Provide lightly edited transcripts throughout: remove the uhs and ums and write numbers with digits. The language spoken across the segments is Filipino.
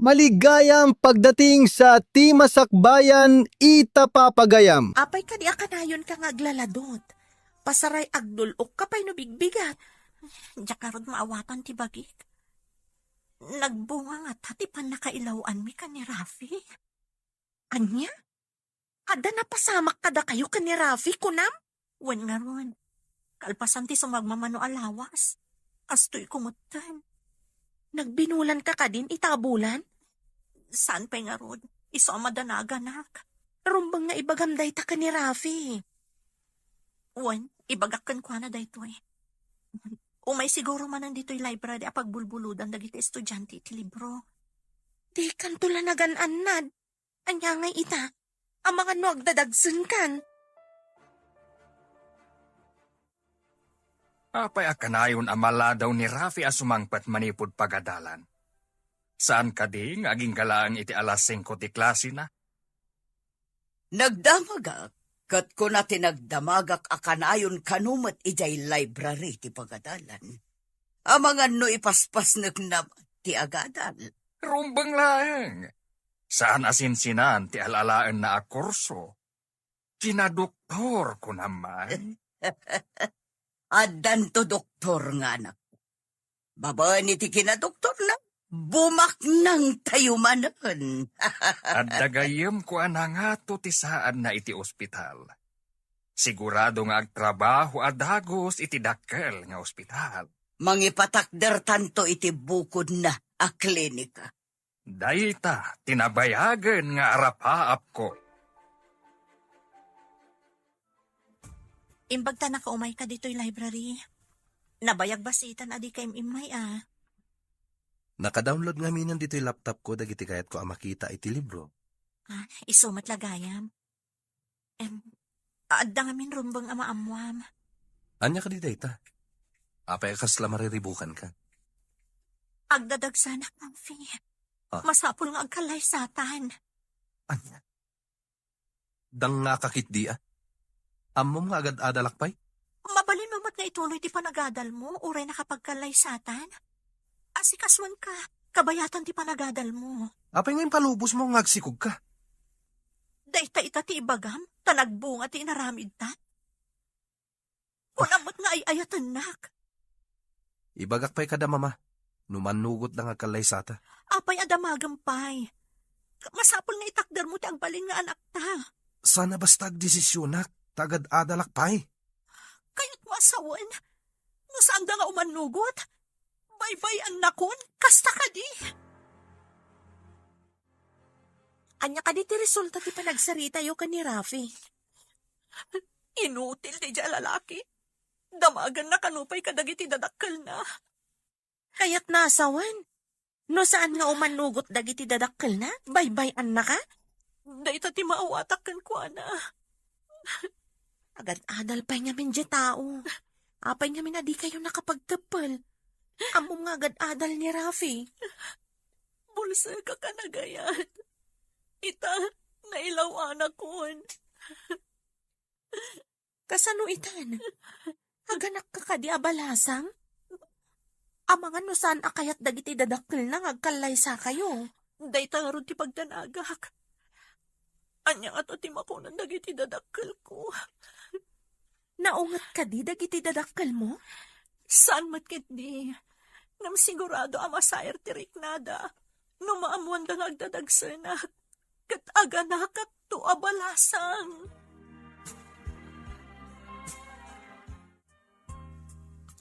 Maligayang pagdating sa Timasakbayan, Itapapagayam. Apay ka di akanayon ka nga aglaladot. Pasaray agdulok kapay no bigbigat. Diya karod maawatan ti bagik. Nagbunga nga tatipan nakailawan mi ka ni Rafi. Anya? Ada na pasamak kada kayo ka ni Rafi, kunam? Wen nga ron. Kalpasan ti sumagmamano alawas. Astoy kumutan. Nagbinulan ka din itabulan? Saan pa nga ron? Iso madanaganak. Rumbang nga ibagamday ta ka ni Rafi. Wen, ibagakan kwa na dayto eh. Umay siguro man nandito'y library a pagbulbuludan dagiti estudyante iti libro. Di kanto la nagananad. Anya nga ita, ang mga no agdadagsun kan. Apay akanayon amala daw ni Rafi asumangpat manipod pagadalan. Saan ka di nga aging galaang iti alas 5 ti klase na? Nagdamagak, kat ko na tinagdamagak akanayon kanumat ijay library ti pagadalan. Amangan no ipaspas na ti agadal. Rumbang lang. Saan asinsinan ti alalaan na akurso? Kinadoktor ko naman. Adan to doktor nga anak. Babaan iti kinadoktor na, bumak nang tayumanan. At dagayem ko anangato ti saan na iti ospital. Sigurado nga agtrabaho adagos iti dakkel nga ospital. Mangipatakder tanto iti bukod na a klinika. Dayta, tinabayagan nga arapaap ko. Imbag ta nakaumay ka dito'y library. Nabayag basitan adi kay imay ah. Naka-download nga minan dito yung laptop ko dagiti kayat ko makita iti libro. Ah, isumat lagayam. Adda nga min rumbang amaamuam. Anya ka di data? Apay kasla mariribukan ka. Agdadagsanak ng fee. Ah. Masapul nga agkalay satan. Anya? Dang nga kakit di ah. Amom nga agad adalakpay? Mabalin mo mat nga ituloy ti panagadal mo, uray nakapagkalay satan. Asikaswan ka, kabayatan ti panagadal mo. Apay ngayon palubos mo ngagsikog ka. Dahita ita ti ibagam, tanagbunga ti inaramid ta. Kunamot nga ay ayatan nak. Ibagak pa'y kada mama. Numanugot lang agkalay sata. Apay adamagampay. Masapul nga itakder mo ti agbalin nga anak ta. Sana basta agdesisyonak. Tagad adalakpay. Kaya't mo asawan. Nasaan da nga umanugot? Bye-bye anakon, kasta ka di. Anya ka di ti resulta ti panagsarita yo ka ni Rafi. Inutil ti dya lalaki. Damagan na kanupay kadagiti dadakkel na. Kaya't nasawan. No saan nga umanugot dagiti dadakkel na? Bye-bye anak ka? Dahita ti maawatak kan ko na. Agad adal pa nga min di tao. Apay nga min adi kayo nakapagtapal. Amo nga agad adal ni Rafi. Bulsa ka kanagayan. Ita, nailaw anak kon. Kasano itan? Aganak ka kadi abalasang? Amangan no saan akayat dagiti dadakkel na ngagkalay sa kayo. Dayta nga ron ti pagdanagak. Anya nga to ti makunan dagiti dadakkel ko. Naungat ka di dagiti dadakkel mo? Saan matkit di? Ngam sigurado amasayer ti riknada. No maamuan da nga agdadagsanak. Kat aganakat to abalasang.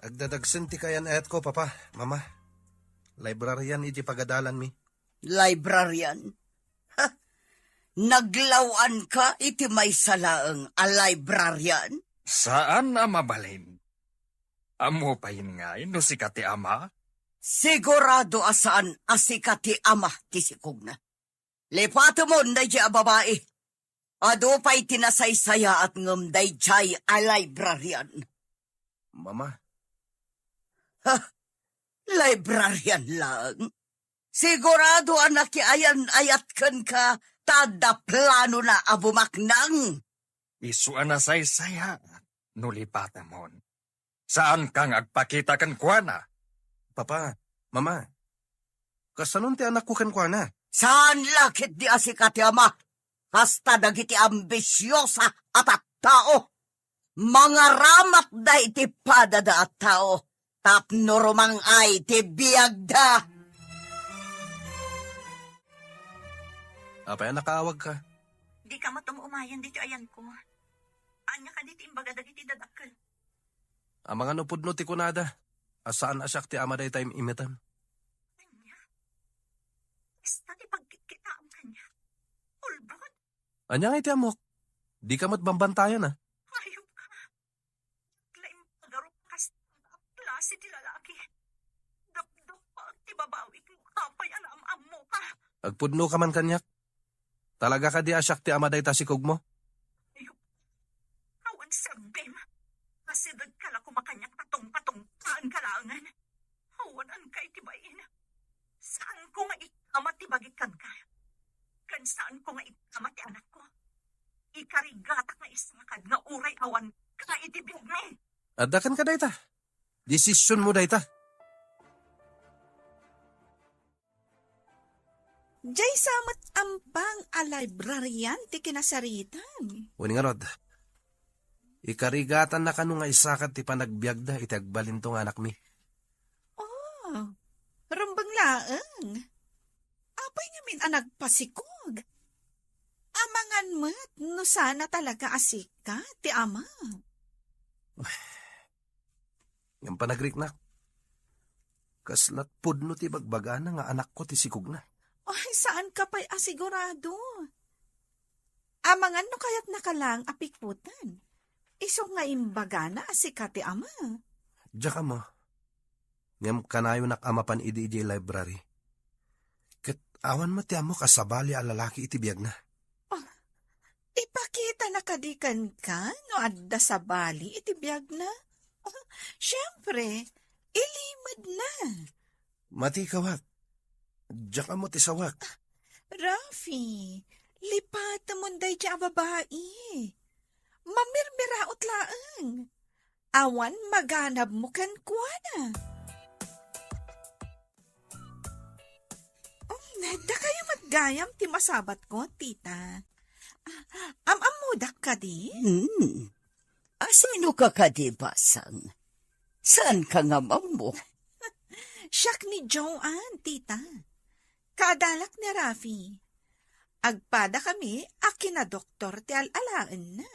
Agdadagsan ti kayan ayat ko, papa, mama. Librarian iti pagadalan mi. Librarian? Ha? Naglawan ka iti may salaang a librarian? Saan na mabalin? Amo pa yun nga, no si kati ama? Sigurado asaan asikati ama ti sikog na. Lepato mo na a babae. Ado pa'y tinasaysaya at ngamday jay a librarian. Mama, Ha? Librarian lang? Sigurado anak ayan ayat kan ka tada plano na abumaknang. Isu na say-saya, nulipatamon. Saan kang agpakita kan kuana? papa, mama. Kasanon ti anak ko ken kwa na? Saan lakit di asikat ti ama? Hasta dagiti ambisyosa at tao. Mga ramat da iti padada at tao. Tapno rumang ay ti biyagda. Apay nakaawag ka. Di ka matumumayan dito ayan ko. Anya ka dito imbaga dagiti dadakkel. Ang mga nupudno ti kunada. Asaan asyak ti ama day time imitan. Anya? Basta ti pagkikita ang kanya. Ulbod, Anya nga iti amok. Di ka matbambantayan ah. hayop ka. Laim pagarok kas klase ti lalaki. Dapdap pa ti babawi kung kapay anam mo ka. Agpudno ka man kanyak. Talaga ka di asyak ti ama day tasikog mo. Awan sabim. Kasi dagkala kumakanyak patong-patong kaan kalangan. Awan ang kay tibayin. Saan ko nga ikamat tibagikan ka? Kan saan ko nga ikamat ti anak ko? Ikarigatak na isakad nga uray awan ka itibig na eh. Adakan ka dayta. Desisyon mo dayta. Jay samat ampang a librarian ti kinasaritan. Uning nga rod. Ikarigatan na kanu nga isakat ti panagbiagda iti agbalintong anak mi. Oh, rumbang laeng. Apay nga min ang nagpasikog. Amangan mo't no sana talaga asika ti ama. Yung panagrik na. Kaslat pudno ti bagbaga na nga anak ko ti sikog na. Ay, saan ka pa'y asigurado? Amangan no kaya't nakalang apikputan. Iso nga imbaga na asika ti ama. Diya ka mo. Ngam kanayo nak amapan idi library. Kat awan mo ti amo kasabali a lalaki iti biyag na. Ipakita na kadikan ka no adda sa bali iti biyag na. Siyempre, ilimad na. Mati kawat. Diya ka mo ti sawak. Rafi, lipat mo day ti a babae. Mamirmiraot laeng. Awan maganab mo kan kuana. Da kayo matgayam ti masabat ko, tita. Amamudak ka di? Asino ka kadibasang? Saan ka nga mo? Siyak ni Joanne, tita. Kadalak ni Rafi. Agpada kami, akina doktor ti alalaan na.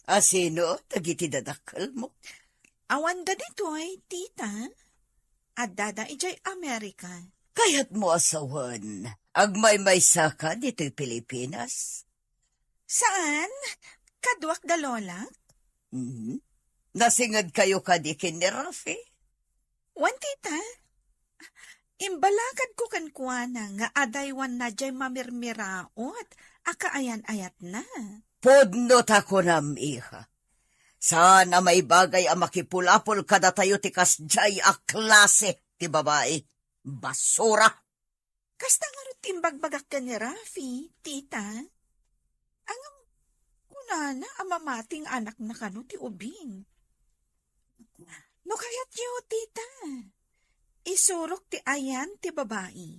Asino, tagiti dadakal mo? Awan da dito'y, tita. Adada ijay Amerika. Kaya't mo asawan, agmay-may saka dito'y Pilipinas? Saan? Kadwak da lola? Nasingad kayo kadikin ni Rafi? Wan, tita. Imbalagad ko kan kuana nga adaywan na jay mamirmiraot, akaayan-ayat na. Podnot ako nam, iha. Sana may bagay ang makipulapol kada tayo ti kasjay a klase ti babae. Basura! Kasta nga rin timbagbagak ka ni Rafi, tita. Ang kunana amamating anak na kano ti ubing. No kayat yo, tita. Isurok ti ayan ti babae.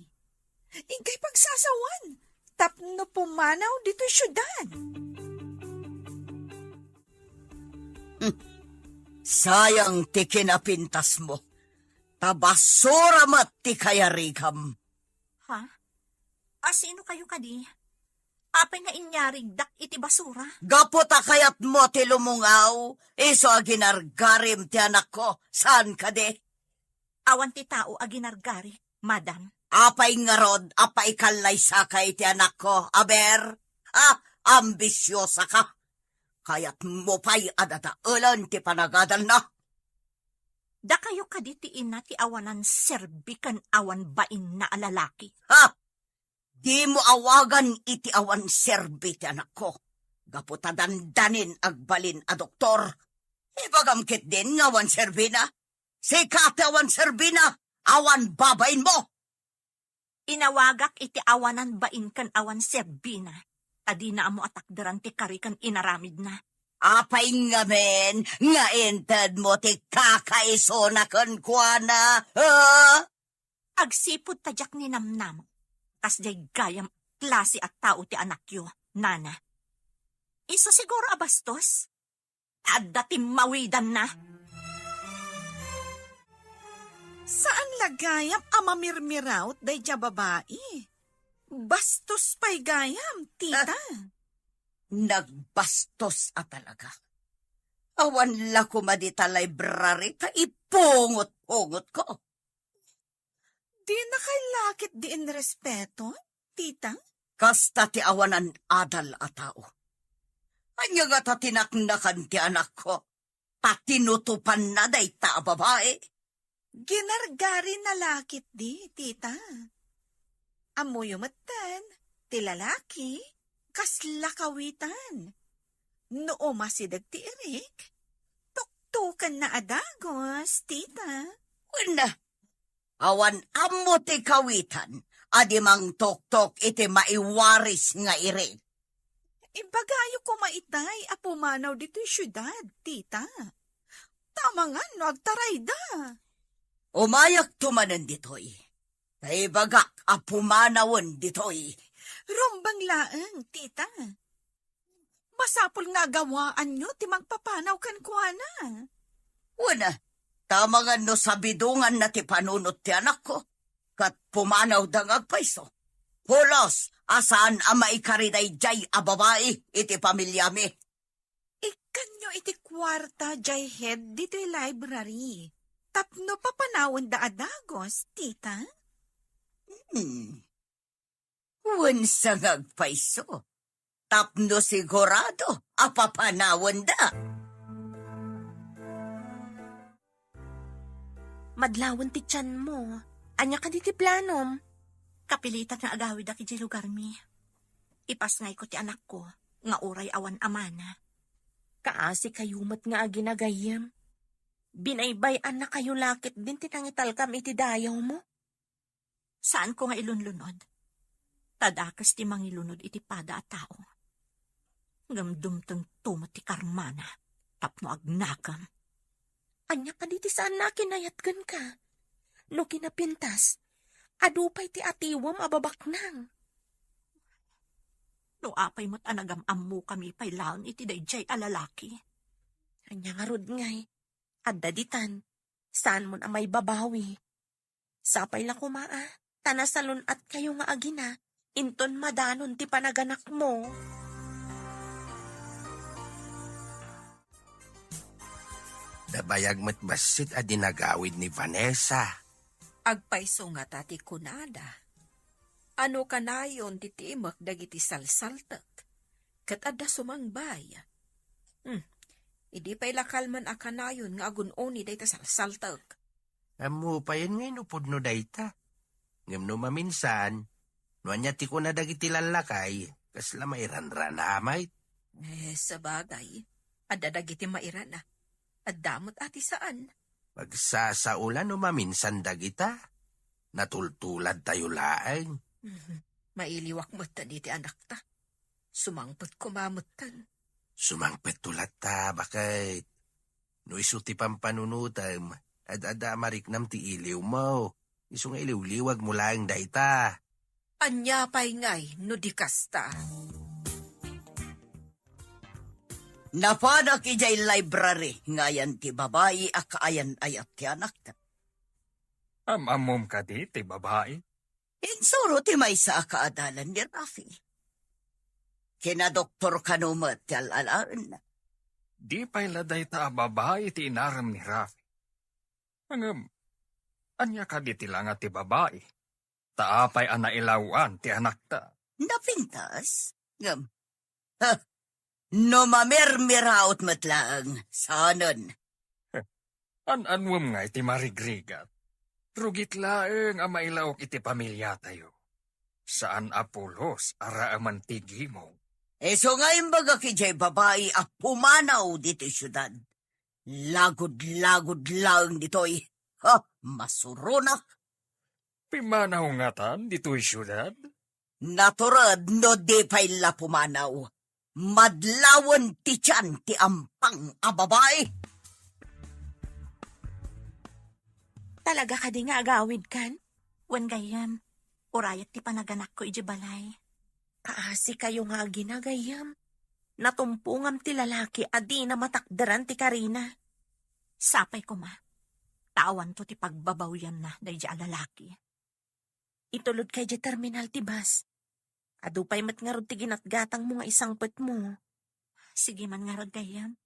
Ingkay pagsasawan. Tapno pumanaw dito syudad. Sayang ti kinapintas mo. Tabasura mat ti kayarigam. Ha? Asino kayo kadi? Apay nga inyarig dak iti basura? Gaputa kayat mo ti lumungaw. Iso aginargarim ti anak ko. Saan ka de? Awan ti tao aginargari, madam. Apay nga rod, apay kalay sakay ti anak ko. Aber, ambisyosa ka. Kayat mo pa'y adadaulan ti panagadal na. Da kayo kaditiin na ti awanan serbikan awan bain na alalaki. Ha? Di mo awagan iti awan serbi ti anak ko. Gaputa dandanin agbalin a doktor. Ibagamkit din nga awan serbi na. Sikate awan serbi na, awan babain mo. Inawagak iti awanan bain kan awan serbina. Adi na amo atakdaran ti karikan inaramid na. Apay nga men, nga ented mo ti kakaiso na kan kuana. Agsipod tadyak ni Namnam. Kas jay gayam klase at tao ti anak yo, nana. Iso siguro abastos? Adda ti mawidan na. Saan lagayam amamirmiraut day ja babae? Bastos pa'y gayam, tita. Nagbastos a talaga. Awan la ko madita library ta ipungot-pungot ko. Di na kay lakit di in respeto, tita. Kasta ti awanan adal a tao. Anya nga ta tinaknakan ti anak ko. Patinutupan na day ta babae. Ginargari na lakit di, tita. Amoy umatan, ti lalaki, kasla kawitan. Noo masidag ti Erik, tuktukan na adagos, tita. Una, awan amo ti kawitan, adimang tok-tok iti maiwaris nga irin. Ibagayo ko maitay, apumanaw dito syudad, tita. Tama nga, no, agtaray da. Umayak tumanan ditoy. Naibagak apumanawon ditoy. Rombang laeng, tita. Masapol nga gawaan nyo, timang papanaw kan kuana. Una, tama nga no sabidungan na ti panunot ti anak ko. Kat pumanaw dangag paiso. Pulos, asaan ama ikariday jay a babae iti pamilyami. Ikan nyo iti kwarta, jay head, dito library. Tapno papanawon da adagos, tita. Wansa ngagpaiso. Tapno sigurado, apapanawon da. Madlawon ti tiyan mo. Anya ka di ti planom. Kapilitan na agawid aki di lugar mi. Ipasngay ko ti anak ko, nga uray awan amana. Kaasi kayumat nga aginagayam. Binaybayan na kayo lakit din tinangital kam iti dayaw mo. Saan ko nga ilunlunod? Tadakas ti mangilunod iti pada at tao. Gamdumtang tumat ti karmana, tapno agnakam. Anya ka di ti saan na kinayatgan ka? No kinapintas, adupay ti atiwam ababaknang. No apay mo't anagam-am mo kami pay laon iti dayjay alalaki. Anya nga rod ngay, adda ditan, saan mo na may babawi. Sapay la kumaa, tanasalon at kayo nga agina, inton madanon ti panaganak mo. Nabayag mo't basit a dinagawid ni Vanessa. Agpaiso nga tati kunada. Ano kanayon titimak dagiti salsaltak. Kat adda sumangbay. Idi pa'y lakal man akanayon nga agunoni day ta salsaltak. Amo pa yun ngayon upod no dayta. Ngam no maminsan, no anya ti ko na dagiti lalakay, kasla mairanran amay. Sabagay. Adda dagiti mairana. Addamot ati saan? Pagsasaulan no maminsan dagita. Natultulad tayo laeng. Mailiwak mo ta diti anak ta. Sumangpot kumamutan. Sumangpet tulad ta, bakit? No isuti pang panunutam, ad-ada mariknam ti iliw mo. Iso nga iliw-liwag mo laeng dayta. Anya pa'y ngay, no di kasta. Napanak ijay library, ngayan ti babae akaayan ayat ti anak ta. Amamom ka di, ti babae. Insuro ti may sa akaadalan ni Rafi. Kina Doktor Kanumat ti alalaan na. Di pa'y laday ta babae ti inaram ni Rafi. Angam, anya ka di tilanga ti babae. Taapay anailawan ti anak ta. Napintas? Ngam. No mamirmiraot matlaang. Sanon. An-anwam nga iti marigrigat. Rugit laeng ang mailawok iti pamilya tayo. Saan apulos ara aman tigi mo? So nga imbaga kijay babae a pumanaw dito syudad. Lagod-lagod lang dito'y. Masurunak. Pimanaw nga tan dito'y syudad? Naturad no di pa'y la pumanaw. Madlawan ti tiyan ti ampang a babae. Talaga ka di nga agawid kan? Wan gayam, urayat ti panaganak ko iji balay. Kaasi kayo nga ginagayam. Natumpungam ti lalaki adi na matakdaran ti Karina. Sapay ko ma, tawan to ti pagbabawyan na day di lalaki. Itulod kay di terminal ti bus. Adupay mat nga rod ti ginatgatang mo nga isang pet mo. Sige man nga rod gayam.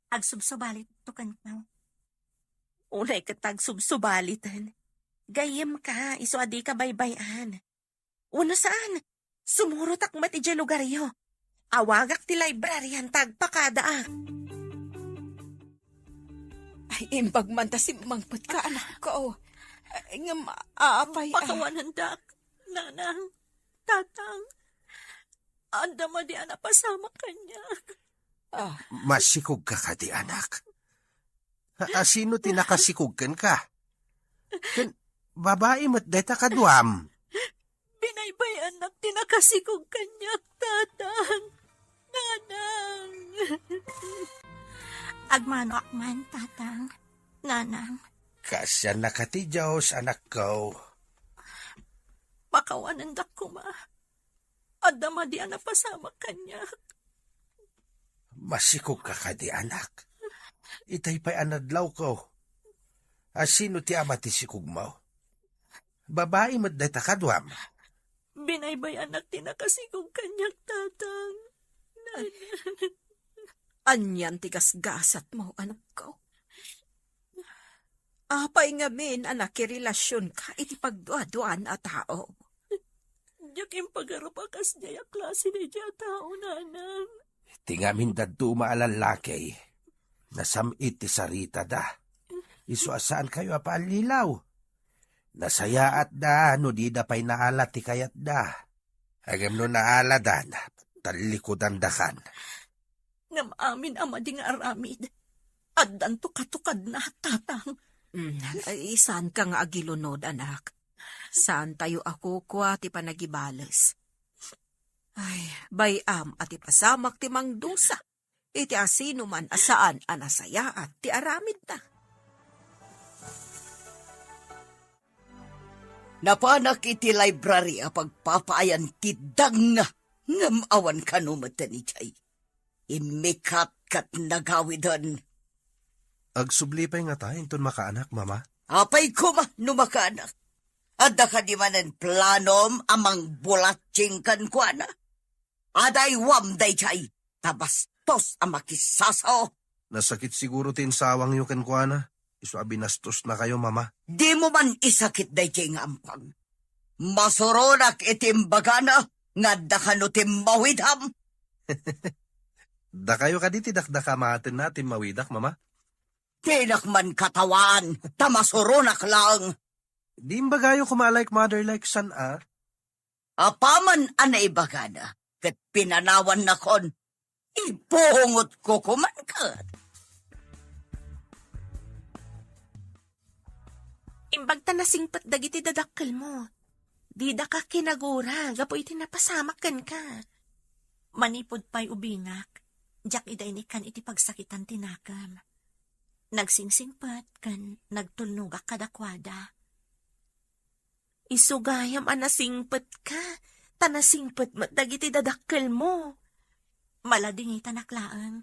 Agsubsubalit to kankaw. Unay katag subsubalitan. Gayam ka, iso adi ka baybayan. Una saan? Sumurot akmat iti lugaryo. Awagak ti libraryan tagpakada ah. Ay, imbag man ta si mangpet ka, anak ko. Ay, nga maapay. Pakawanan dak, nanang, tatang. Anda mo di ana pasama kanya. Masikog ka di anak. Sino tinakasikugkan ka? Kan, babae mo't deta kaduam. Binaybay anak tinakasikog kanya, tatang. Nanang. Agmano akman, tatang. Nanang. Kasya na ka ti Diyos, anak ko. Pakawanan dak ko ma. Anda mo di ana pasama kanya. Masikog ka di anak. Itay pa'y anadlaw ko. Sino ti ama ti sikog mo? Babae mo't deta kaduam. Binaybay anak tinakasikog kanya, tatang. Nanang. Anyan tigas-gasat mo, anak ko. Apay nga min, anak, relasyon ka, iti pagduaduan a tao. Diyak yung pagarapakas niya klase ni diya tao, nanang. Tingamin dadto maalalakay. Nasamit ti sarita da. Isu asaan kayo apalilaw. Nasayaat da, no di da pa'y naalat ti kayat da. Agam no naaladan, talikodan dakan. Ngam amin ama ding aramid. Addan to katukad na, tatang. Ay, saan ka nga agilunod, anak? Saan tayo ako kwa ti panagibales? Ay, bayam at ipasamak ti mangdusa. Iti asino man asaan anasaya at ti aramid na. Napanak iti library a pagpapaayan ti dang ngam awan kanumatan ni Chay. Imikat kat nagawidan. Agsublipay nga tayo, ton makaanak, mama. Apay kuma numakanak. Adda ka di manen planom amang bulatsing kan kwa na. Aday wam day Chay. Tabastos ang makisasaw. Nasakit siguro tin sawang yung kankwana. Isu abinastos na kayo, mama. Di mo man isakit day Chay nga ampang. Masuronak itimbagana nga dakano timmawidham. Da kayo ka diti dakdaka maatin natin mawidak, mama. Tinak man katawan, tamasuronak lang. Di mbagayo kumalike mother like son, ah. Apaman anay bagana, kat pinanawan na kon, ipuhungot ko kumankat. Imbag ta nasingpat dagiti dadakkel mo. Di da ka kinagura, gapo iti napasamakan ka. Manipod pa'y ubingak, jak idaynikan iti pagsakitan tinakam. Nagsingsingpat kan nagtulnugak kadakwada. Isugayam anasingpat ka, tanasingpat matdagiti dadakkel mo. Malading itanaklaan,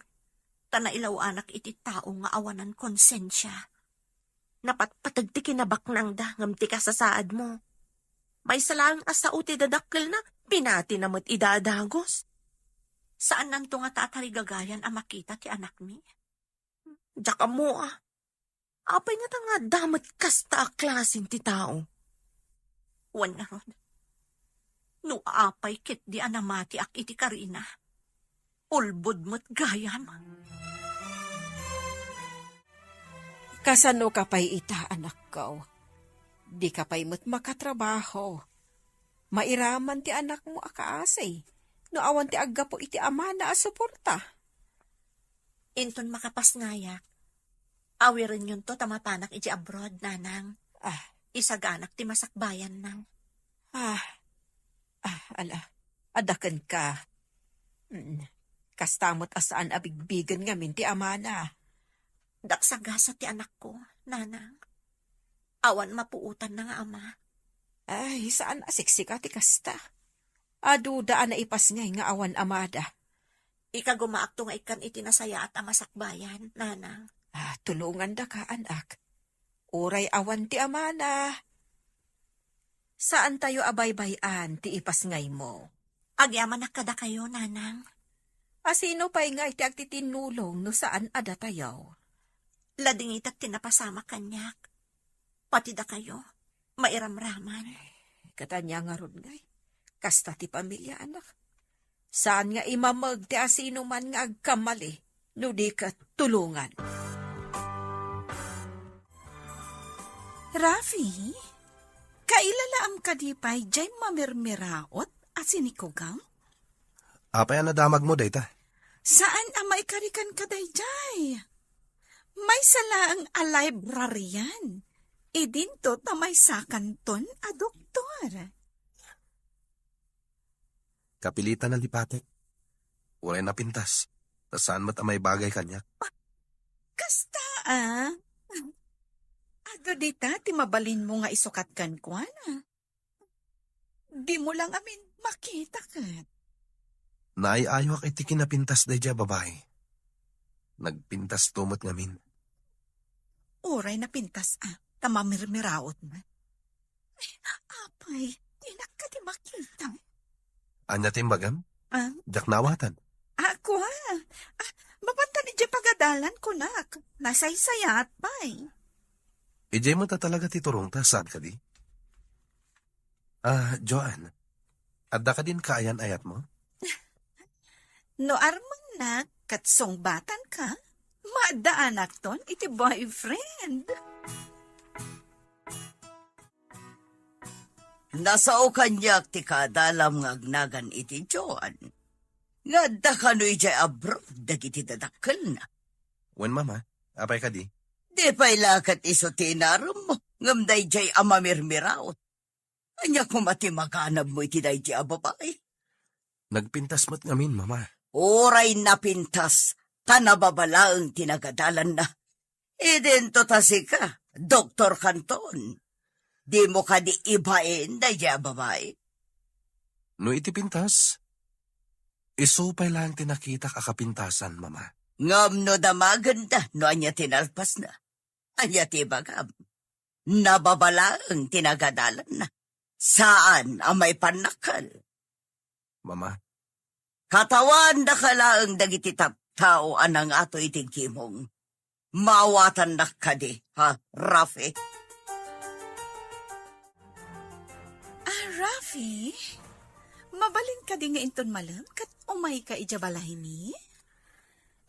tanailaw anak iti tao nga awanan konsensya. Napatpatag ti kinabak nang dangam ti kasasaad mo. May salang asao ti dadakkel na, pinati namat idadagos. Saan nanto nga tatarigagayan ang makita ti anak mi? Daka mo ah. Apay nga nga damat kasta klasin ti tao. Wan na ron. No apay kit di anamati ak iti Karina. Ulbod mo't gayam. Kasano ka pa'y ita, anak ko? Di ka pa'y mo't makatrabaho. Mairaman ti anak mo akaasay. No awan ti agga po iti ama na asuporta. Inton makapas ngayak. Awirin yun to tamapanak iti abroad, nanang. Isaganak ti masakbayan nang. Adakan ka. Kastamot asaan abigbigan ngamin ti ama na. Daksagasa ti anak ko, nanang. Awan mapuutan na nga ama. Ay, saan asiksik ati kasta? Adu daan na ipas ngay nga awan amada. Ika gumaakto nga ikan itinasaya at amasakbayan, nanang. Tulungan da ka, anak. Uray awan ti amana. Saan tayo abaybayan ti ipas ngay mo? Agyaman na kada kayo, nanang. Sino pa'y nga iti agtitinulong no saan ada tayo? Lading itak tinapasama kanyak. Pati da kayo, mairamraman. Katanya nga ron ngay. Kasta ti pamilya, anak. Saan nga imamag ti asino man nga agkamali, no di ka tulungan. Rafi, kailalaam ka di pa'y jay mamirmiraot at sinikugang? Apay ang nadamag mo, dayta? Saan ang maikarikan ka day jay? May salaang a librarian. Idinto ta may sakanton a doktor. Kapilitan na lipatek. Walay na pintas. Saan mat may bagay kanya? Kasta Ado dita, ti mabalin mo nga isukat kan kwa na. Di mo lang amin makita kat. Naiayo ak iti kinapintas day dya babae. Nagpintas tumot ngamin. Oray na pintas tamamirmiraot na. Ay, apay, di na ka di makita. Anya timbagam? Jak nawatan. Ako mapanta ni di pagadalan ko nak. Nasaysayat pa'y. Ijay mo ta talaga titurong ta, saan ka di? Joan, adda ka din kaayan ayat mo? No arman na, katsong batan ka, maadaan akton iti boyfriend. Nasao kanyak ti kadalam nga agnagan iti Joan. Nga da kano ijay abroad dagiti dadakkel na. Wen mama, apay ka di? Di pa'y lakat iso tinaram mo, ngam day jay amamirmiraot. Anya kumati makanab mo iti day jay babae. Nagpintas mat ngamin, mama. Oray na pintas, tanababalaang tinagadalan na. Idento tasi ka, Dr. Canton. Di mo ka di ibain day jay babae. No iti pintas, isupay lang tinakita kakapintasan, mama. Ngam no damaganda no anya tinalpas na. Anya tibagam. Nababalaang tinagadalan na. Saan ang may panakal? Mama, Katawan na kalaang dagiti tao anang ato itigkimong. Mawatan na ka di, ha, Rafi? Rafi, mabalin ka di nga inton malam, kat umay ka ijabalahin ni?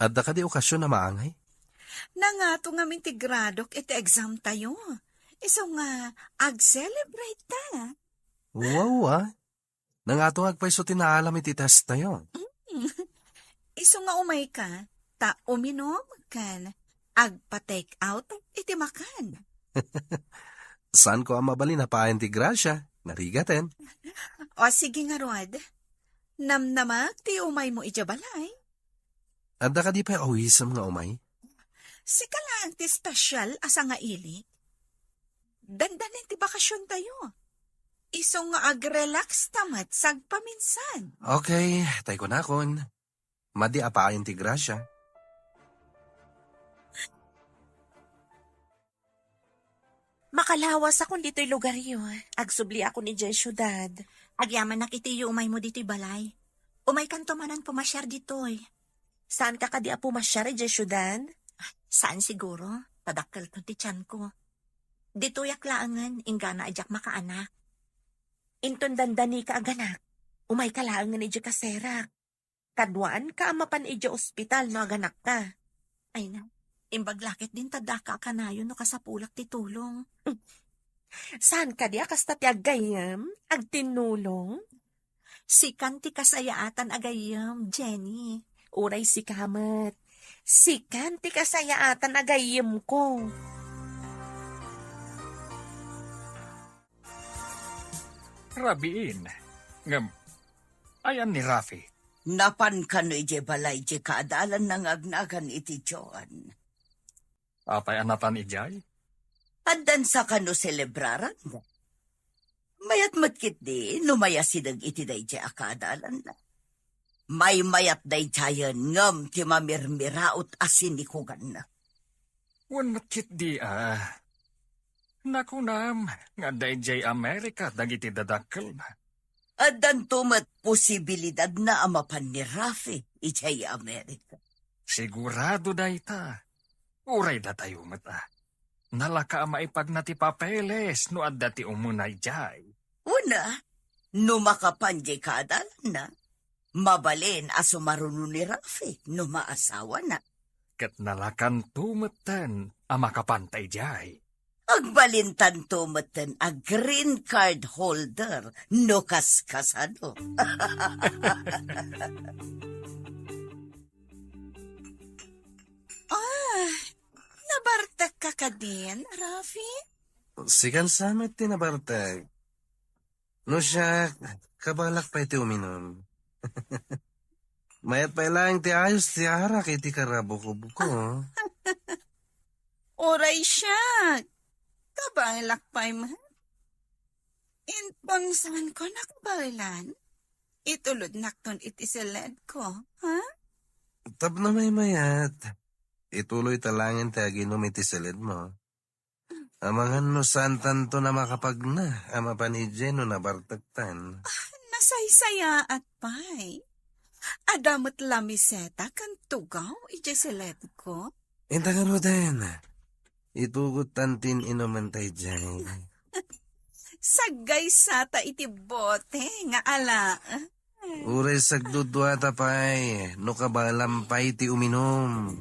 adda ka di okasyon na maangay? Nangato nga mintigradok iti exam tayo. Iso nga, ag-celebrate ta. Wow, nangatong agpay so tinaalam iti test tayo. Iso nga umay ka, ta uminom kan, agpa-take out iti makan. Saan ko ang mabali na paen ti Gracia? Narigaten. O sige nga Rod, namnamag ti umay mo ijabalay. Adda ka di pa awisam nga umay? Sika lang ti special asa nga ili. Dandanin ti bakasyon tayo. Iso nga ag-relax tamat sagpaminsan. Okay, tay ko na kon. Madi apayan ti Gracia. Makalawas akong dito'y lugaryo. Agsubli ako ni Jay Syudad. Agyaman nakitiyo umay mo dito'y balay. Umay kanto manan pumasyar dito'y. Saan ka kadi pumasyar, Jay Syudad? Saan siguro? Padakkel to ti tiyan ko. Dito'y aklaangan, ingana ajak makaanak. Inton dandani ka aganak. Umay kalaangan iji kaserak. Kadwaan ka amapan iji ospital no aganak ka. Ay na. Imbaglakit din tadaka kanayon no kasapulak ti tulong. Saan ka di kasta ti agayam? Agtinulong? Sikan ti kasayaatan agayam, Jenny. Uray si kamat. Sikan ti kasayaatan agayam ko. Rabiin. Ngam, ayan ni Rafi. Napan ka no ije balay je kaadalan ng agnagan iti Joan. Apay anatan ijay? Andan sa kano selebraran mo. Mayat matkit di, numaya sinag iti day jay akadalan na. May mayat day jayan ngam ti mamirmiraot asin ni kugan na. Wan matkit di Nakunam, nga dayjay Amerika dagiti dadakkel. At dantumat posibilidad na amapan ni Rafi ijay Amerika. Sigurado dayta. Uray da tayo mata. Nalaka maipag na ti papeles no adda ti umunay jay. Una, numakapanjay kaadalan na. Mabalin aso marunong ni Rafi no maasawa na. Kat nalakan tumatan amakapantay jay. Agbalintan tumatan a green card holder no kaskasado. Nabartak ka ka din, Rafi? Sikan samit tinabartag. No siya, kabalak pa iti uminom. Mayat pa ilang ti ayos ti arak iti karabo ko buko. Oray siya. Kabalak pa man. Inpangsan ko nakbalan. Itulod nakton iti siled ko, ha? Tab na may mayat. Ituloy talangin ti aginom iti silid mo. Amangan no santan to na makapag na. Ama panidje no nabartagtan. Nasaysaya at pay. Adamot lamiseta kan tugaw iti siled ko. Intangan mo din. Itugot tantin inuman tayo dyan. Sagay sata iti bote nga ala. Uray sagdudwata pay. No kabalampay ti uminom.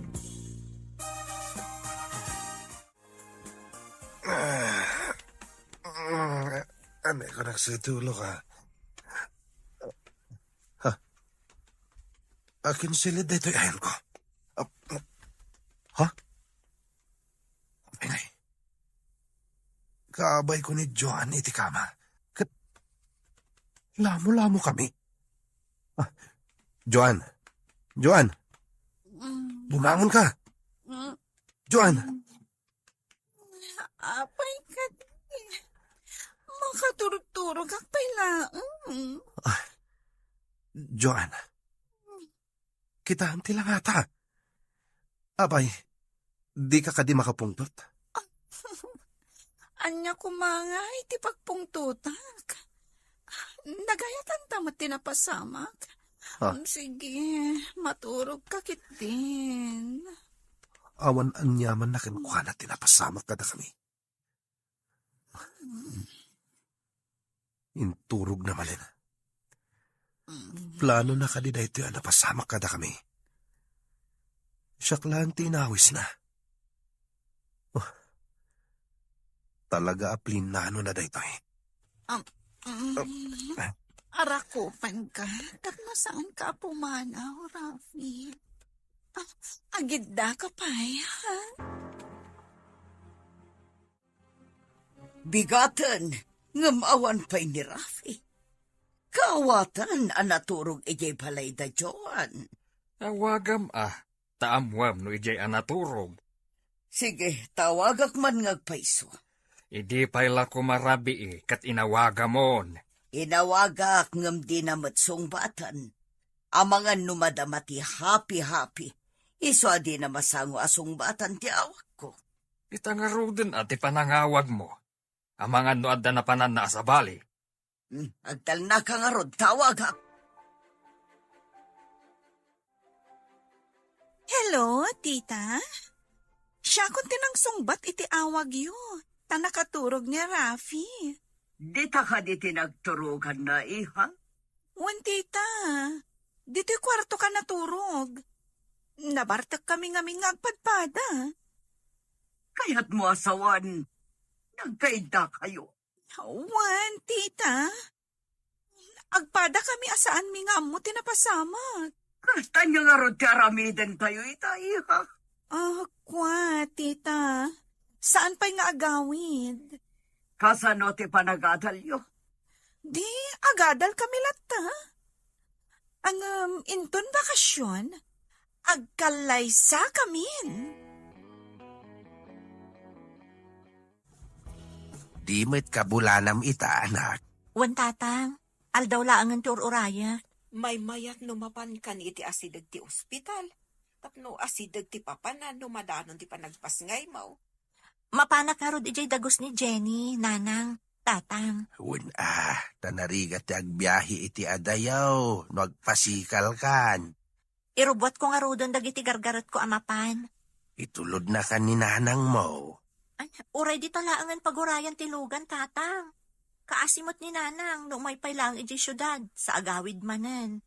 Ano ko nagsitulo ka? Ha? Akin silid dito ayan ko. Ha? Ay, kaabay ko ni Joan iti kama. Lamo-lamo kami. Joan! Joan! Bumangon ka! Joan! Apay ka di. Makaturog-turog ang pala. Joan! Kita ti lang ata. Abay, di ka kadi makapungtot. Anya kumanga iti pagpungtutak. Nagayatan tamat tinapasamak. Ha? Sige, maturog ka kitin. Awan anyaman na kinukuha na tinapasamak kada kami. Inturog na malin. Plano na kadida ito yan napasamak kada kami. Siyak lang tinawis na. Talaga aplinano na dito eh. Arakupan ka. Takna saan ka pumanaw, Rafi? Agidda ka pa ha? Bigatan, ngamawan pa'y ni Rafi. Kaawatan ang naturog ijay palay da Joan. Awagam taamwam no ijay anaturog. Sige, tawagak man ngagpaiso. Idi payla kumarabi kat inawagamon. Inawagak ngam di na matsongbatan. Amangan numadamati happy-happy. Iso adi na masango asongbatan ti awak ko. Itangaro din at ipanangawag mo. Amangan no adda na panan na asabali. Agtal na ka nga rod, tawagak. Hello, tita? Siya kung tinang iti awag yun. Tanakaturog ni Rafi. Di ta ka di tinagturugan na iha? Wan, tita. Dito'y kwarto ka naturog. Nabartak kami ngaming ngagpadpada. Kaya't mo asawan. Nagkaida kayo. Wan, tita. Agpada kami asaan mi nga mo tinapasamak. Kasta niya nga rod ti aramiden tayo ita iha. Kwa, tita. Saan pa'y nga agawid? Kasano ti panagadalyo? Di, agadal kami lata. Ang inton bakasyon, agkalaysa kamin. Di mo't kabulanam ita, anak. Wan tatang, aldaw laangan ti ururaya. May mayat numapan kan iti asidag ti ospital. Tapno asidag ti papanan numadanon ti panagpasngay mo. Mapanak nga rod ijay dagos ni Jenny, nanang, tatang. Tanarigat ti agbiyahe iti adayaw, no agpasikal kan. Irubot ko nga rodon dagiti gargarot ko amapan. Itulod na kan ni nanang mo. Ay, uray di talaangan pagurayan ti lugan, tatang. Kaasimot ni nanang, no may pailang ijay syudad, sa agawid manen.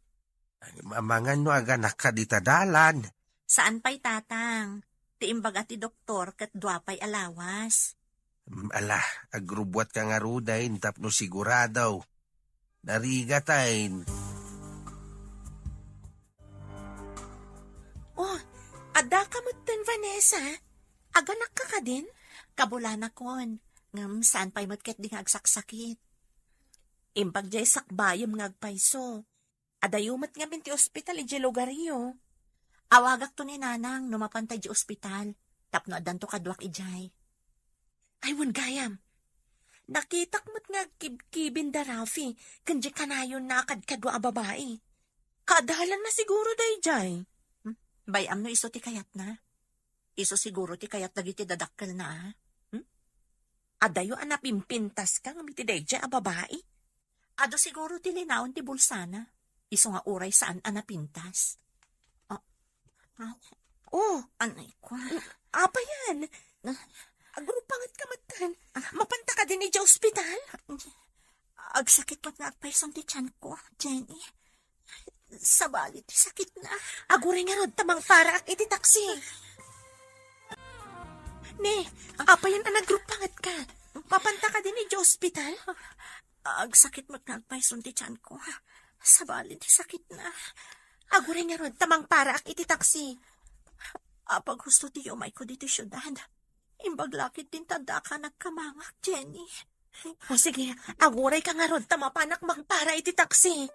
Mamangan no aganak ka di tadalan. Saan pa'y tatang? Ti imbaga ti doktor kat duapay alawas. Agrubwat ka nga rudain tapno siguradaw. Narigatain. Oh, ada ka mo ten, Vanessa. Aganak ka din? Kabulana kon, ngam saan pa'y matket di nga agsaksakit. Imbag jay sakbayam nga agpayso. Adayumat nga binti ospital ijay lugaryo. Awagak to ni nanang numapantay di ospital. Tapno adan to kadwak ijay. Ay, wan gayam. Nakitak mo't nga kibkibin da Rafi, kanji kanayon na kadkadwa a babae. Kadalan na siguro day jay. Bayam no iso ti kayat na. Iso siguro ti kayat dagiti dadakkel na. Adayo anapimpintas ka ngami ti day jay a babae. Ado siguro ti linaon ti bulsana. Iso nga uray saan anapintas. Oh, Anay ko. apa yan? Agrupangat ka matan. Mapanta ka din ni Diyos Hospital? Agsakit mo't nga agpaysong ti tiyan ko, Jenny. Sabali ti sakit na. Aguray nga rod tamang para ak iti taksi. Ne, apa yan ang nagrupangat ka? Mapanta ka din ni Diyos Hospital? Agsakit mo't nga agpaysong ti tiyan ko. Sabali ti sakit na. Aguray nga rod tamang para ak iti taksi. Apag gusto ti umay ko dito syudad. Imbaglakit din tanda ka nagkamangak, Jenny. O sige, aguray ka nga rod tamapanak magpara iti taksi.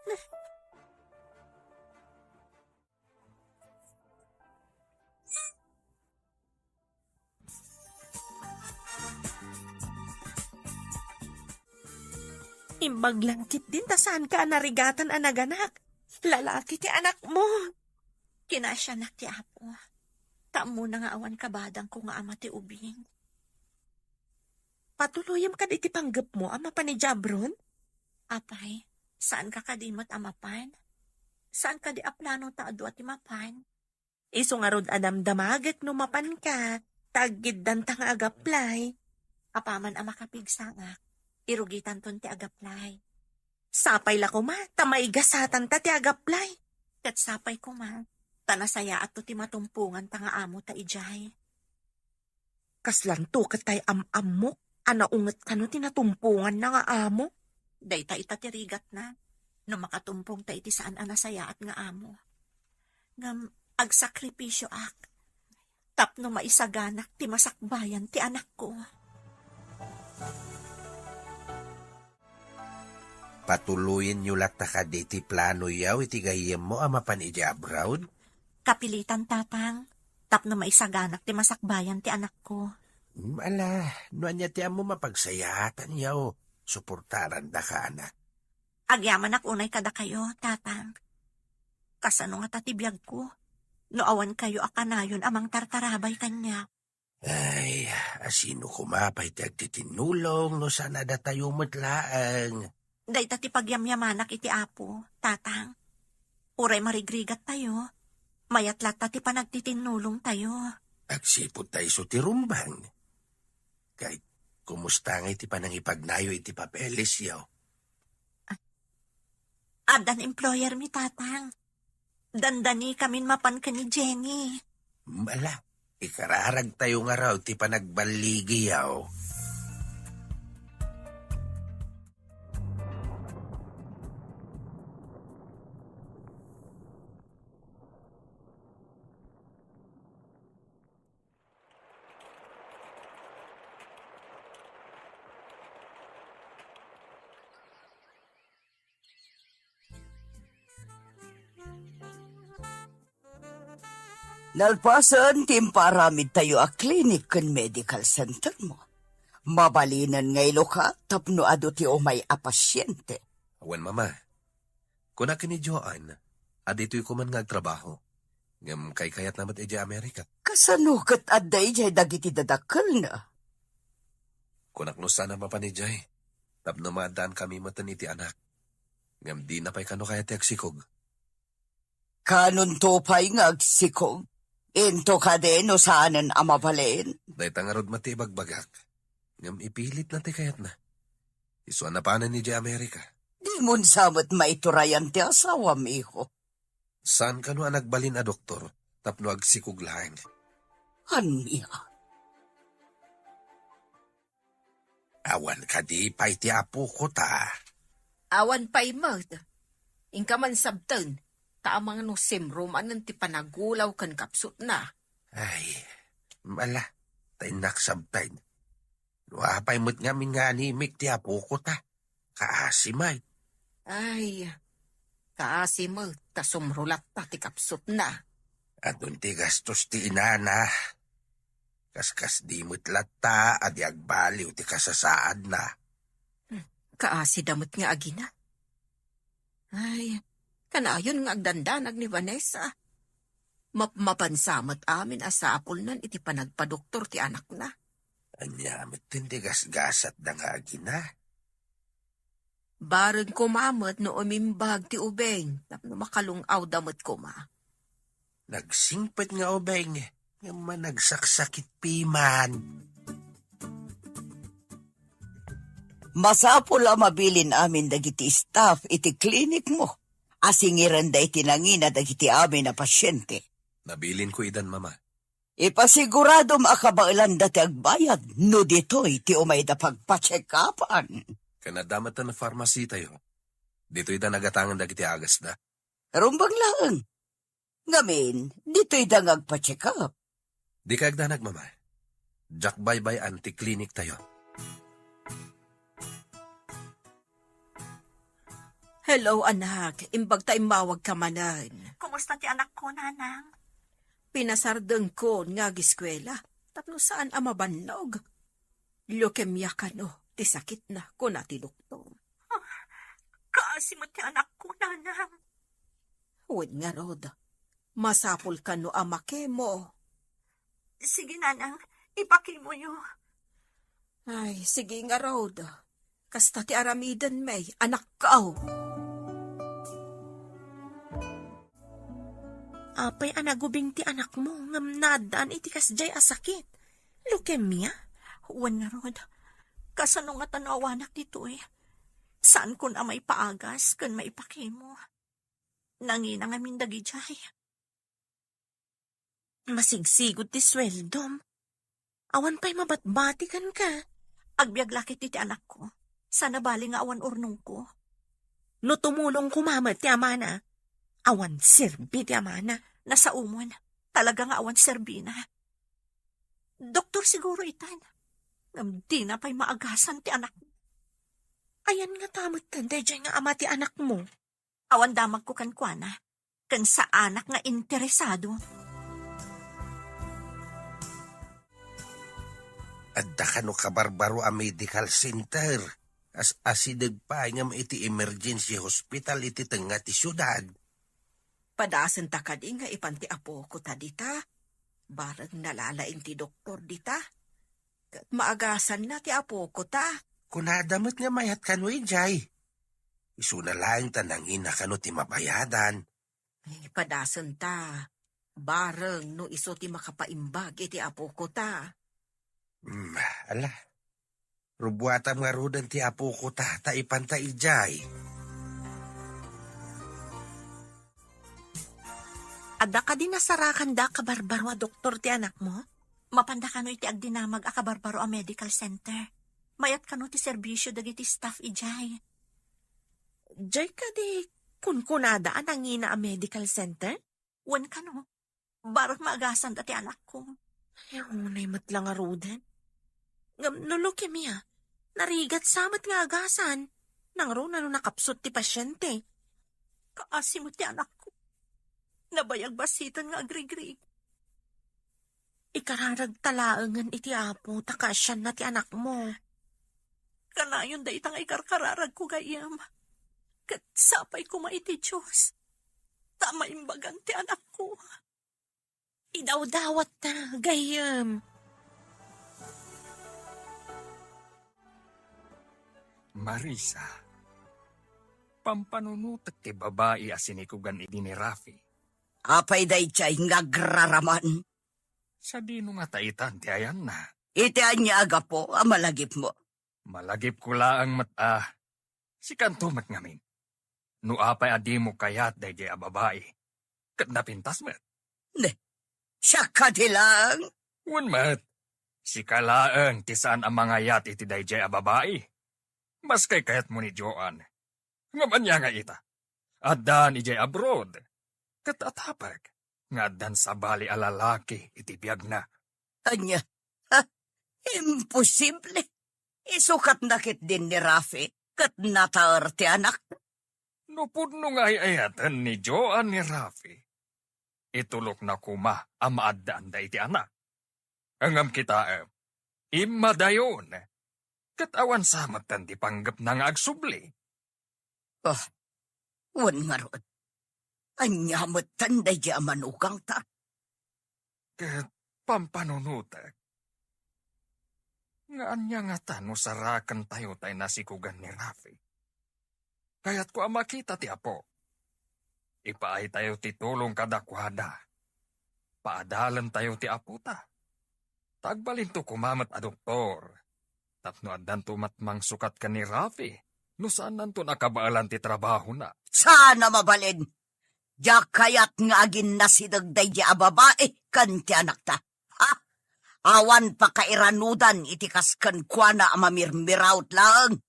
Imbaglangkit din ta saan ka narigatan ang naganak. Lalaki ti anak mo. Kinasya na ti apo. Tamo na nga awan kabadang ko nga ama ti ubing. Patuluyam ka iti panggap mo, ama pa ni Jabron? Apay, saan ka kadimot amapan? Saan ka di aplano ta adu at imapan? Iso nga rod adamdamagak no mapan ka, tagid dan ta nga agaplay. Apaman ama kapigsangak, irugitan ton ti agaplay. Sapay la ko ma, tamay gasatan ta ti agaplay. Kat sapay ko ma, tanasaya at to ti matumpungan ta nga amo ta ijay. Kaslanto katay amok, anaunget ka no tinatumpungan na nga amo. Dayta itatirigat na, no makatumpong ta iti saan anasaya at nga amo. Ngam agsakripisyo ak, tapno maisaganak ti masakbayan ti anak ko. Patuluyin nyo lat na kaditi plano yaw iti gayem mo ama pan iti abroad? Kapilitan tatang, tapno maisaganak ti masakbayan ti anak ko. Nuan niya ti amo mapagsayatan yaw, suportaran da ka anak. Agyaman ak unay kada kayo, tatang. Kasano nga tatibiyag ko, no awan kayo akanayon amang tartarabay kanya. Ay, asino kumapay ti agtitinulong no sana da tayo matlaang. Day tati pagyamyamanak iti apo, tatang. Uray marigrigat tayo. Mayatlat tati panagtitinulong tayo. Agsipot tayo so ti rumbang. Kahit kumusta nga iti panangipagnayo iti papeles yaw. Adan employer mi tatang. Dandani kamin mapan ka ni Jenny. Ikararag tayo nga raw ti panagbaligi yaw. Nalpasan, timparamid tayo a clinic kan medical center mo. Mabalinan ngay ka, tapno ado ti umay a pasyente. Awan mama, kuna kini Joan, adito'y kuman nga agtrabaho. Ngam kay kayat namat iti Amerika. Kasanukat aday jay dagiti dadakkel na. Kunak no sana mapanijay. Tapno maadaan kami matan iti anak. Ngam di na pa'y kano kaya ti agsikog. Kanon to pa'y nga agsikog. Into ka din o saanan amabalen. Day tangarod mati bagbagak. Ngam ipilit na ti kayat na. Isuan na panan ni di Amerika. Di mon samot maiturayan ti asawa miho. Saan kano ang nagbalin a doktor? Tapno agsikog lang. Anya? Awan ka di pa'y ti apo ko ta. Awan pa'y mad. Ingka man sabtan, taamang no simrum anan ti panagulaw kan kapsut na. Ay, mala, tayo naksabtayin. Nuapay mo't nga min nga animik ti apo ko ta. Kaasimay. Ay, kaasi mo, ta sumrulat ta ti kapsut na. Adun ti gastos ti inana. Kaskas di mo't lata, adi agbaliw ti kasasaad na. Kaasi damot nga agina. Ay, kanayon nga agdandanag ni Vanessa. Mapansamat amin asapol nan iti panagpadoktor ti anak na. Anyamit ti gasgasat na nga agina. Barag kumamot no umimbag ti ubeng, tapno makalungaw damot kuma. Nagsingpet nga ubeng, nga managsaksakit piman. Masapol a mabilin amin dagiti staff iti klinik mo. Asingiran da iti nangina dagiti amin na pasyente. Nabilin ko idan mama. Ipasigurado makabailan dati agbayad no dito'y ti umay da pagpacheck-upan. Kanadamat na pharmacy tayo. Dito'y da nagatangan dagiti agas da. Rumbang lang. Ngamin, dito'y da ngagpacheck up. Di ka agdanag mama. Jack bye-bye anti-clinic tayo. Hello anak, imbag ta imawag ka manan. Kumusta ti anak ko, nanang? Pinasardeng ko nga giskwela, tapno saan amabannog. Leukemia ka no, ti sakit na ko na ti doktor. Kaasi mo ti anak ko, nanang. Huwag nga rod, masapol ka no amake mo. Sige, nanang, ipakimo yo. Ay, sige nga rod, kasta ti aramidan may anak kao. Apay anagubing ti anak mo, ngam nadaan iti kasjay asakit. Leukemia? Huwan nga rod. Kasano nga tanaw anak dito eh. Saan kun amay paagas, kun maipakimo. Nangina nga mindagi jay. Masigsigod ti sweldom. Awan pa'y mabatbatikan ka. Agbiag lakit ti anak ko. Sana bali nga awan urnong ko. No tumulong kumamat ti amana. Awan serbi ti amana. Nasa umon. Talaga nga awan serbi na. Doktor siguro itan. Ngam di na pa'y maagasan ti anak mo. Ayan nga tamot tanday dyan nga ama ti anak mo. Awan damag ko kankwana. Kan sa anak nga interesado. Adda ka no kabarbaro a medical center. As asideg pa nga iti emergency hospital iti tenga ti syudad. Padasan ta ka di nga ipanti apo ko ta dita. Barag nalalaing ti doktor dita. Kat maagasan na ti apo ko ta. Kunadamot nga mayat kano jay. Isuna lang tanangin na kano ti mabayadan. Ay, padasan ta. Barang no iso ti makapaimbag iti apo ko ta. Ala. Rubuatam nga rudan ti apo ko ta ipanta ijay. Ada ka din nasarakan da kabarbaro a doktor ti anak mo? Mapanda ka no iti agdinamag a kabarbaro a medical center. Mayat ka no ti serbisyo dagiti staff ijay. Jay ka di kunkunada ang nangina a medical center? Wan ka no. Barang maagasan dati anak ko. Ay, unay matlang a rudan. Ngam no leukemia. Narigat samat nga agasan. Nang ro na no nakapsot ti pasyente. Kaasi mo ti anak ko. Nabayag basitan nga agrigrig. Ikararag talaangan iti apo, takasyan na ti anak mo. Kanayon da itang ikarkararag ko gayam. Kat sapay ko maiti Diyos. Tama imbagan ti anak ko. Idawdawat na, gayam. Marisa, pampanunutak ti babae asinikugan idi ni Rafi. Apay day chay ngagraraman. Sa dino nga taitan ti ayan na. Iti anya aga po, malagip mo. Malagip ko laang mata. Si kanto mat ngamin. No apay adi mo kayat day di a babae. Kat napintas mat. Siya ka lang. Wan mat. Si kalaang ti saan ang mga yat iti day di a babae. Mas kay kayat mo ni Joan. Ngaman niya nga ita. Adan ijay abroad. Kat atapag. Nga dan sa bali a lalaki iti biyag na. Anya, imposible. Isukat nakit din ni Rafi, kat nataar ti anak. No pudno nga ayatan ni Joan ni Rafi. Itulok na kuma ang maadaan da iti anak. Angam kita imadayon. Katawan sa matan ti panggap na nga agsubli. Wan nga rod. Anya matanday di amanugang ta. Kat pampanunutak. Nga anya nga tano sarakan tayo tayo nasikugan ni Rafi. Kaya't ko ang makita ti apo. Ipaay tayo ti tulong kadakwada. Paadalan tayo ti apo ta. Tagbalin to kumamat a doktor. Tapno adan tumatmang sukat ka ni Rafi. No saan nanto nakabaalan ti trabaho na. Sana mabalin. Diyak kayat nga agin nasidagday di ababae kan ti anak ta. Awan pa kairanudan itikas kan kwa na mamirmiraut lang.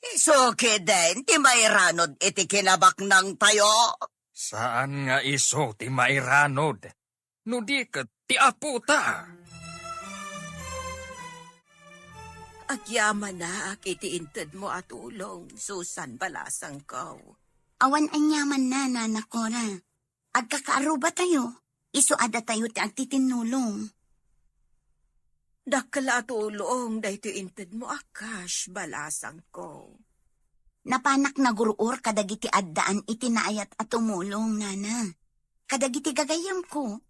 Iso din, ti mairanod iti kinabak ng tayo. Saan nga iso ti mairanod? No di kat ti apo ta. Agyaman na iti inted mo at ulong, Susan balasang ko. Awan anyaman na, nanak ko na. Agkakaaruba tayo. Iso ada tayo ti agtitinulong. Dakala at ulong, dahito inted mo akash, balasang ko. Napanak na guruor kadagiti addaan itinaayat at tumulong, nana. Kadagiti gagayam ko.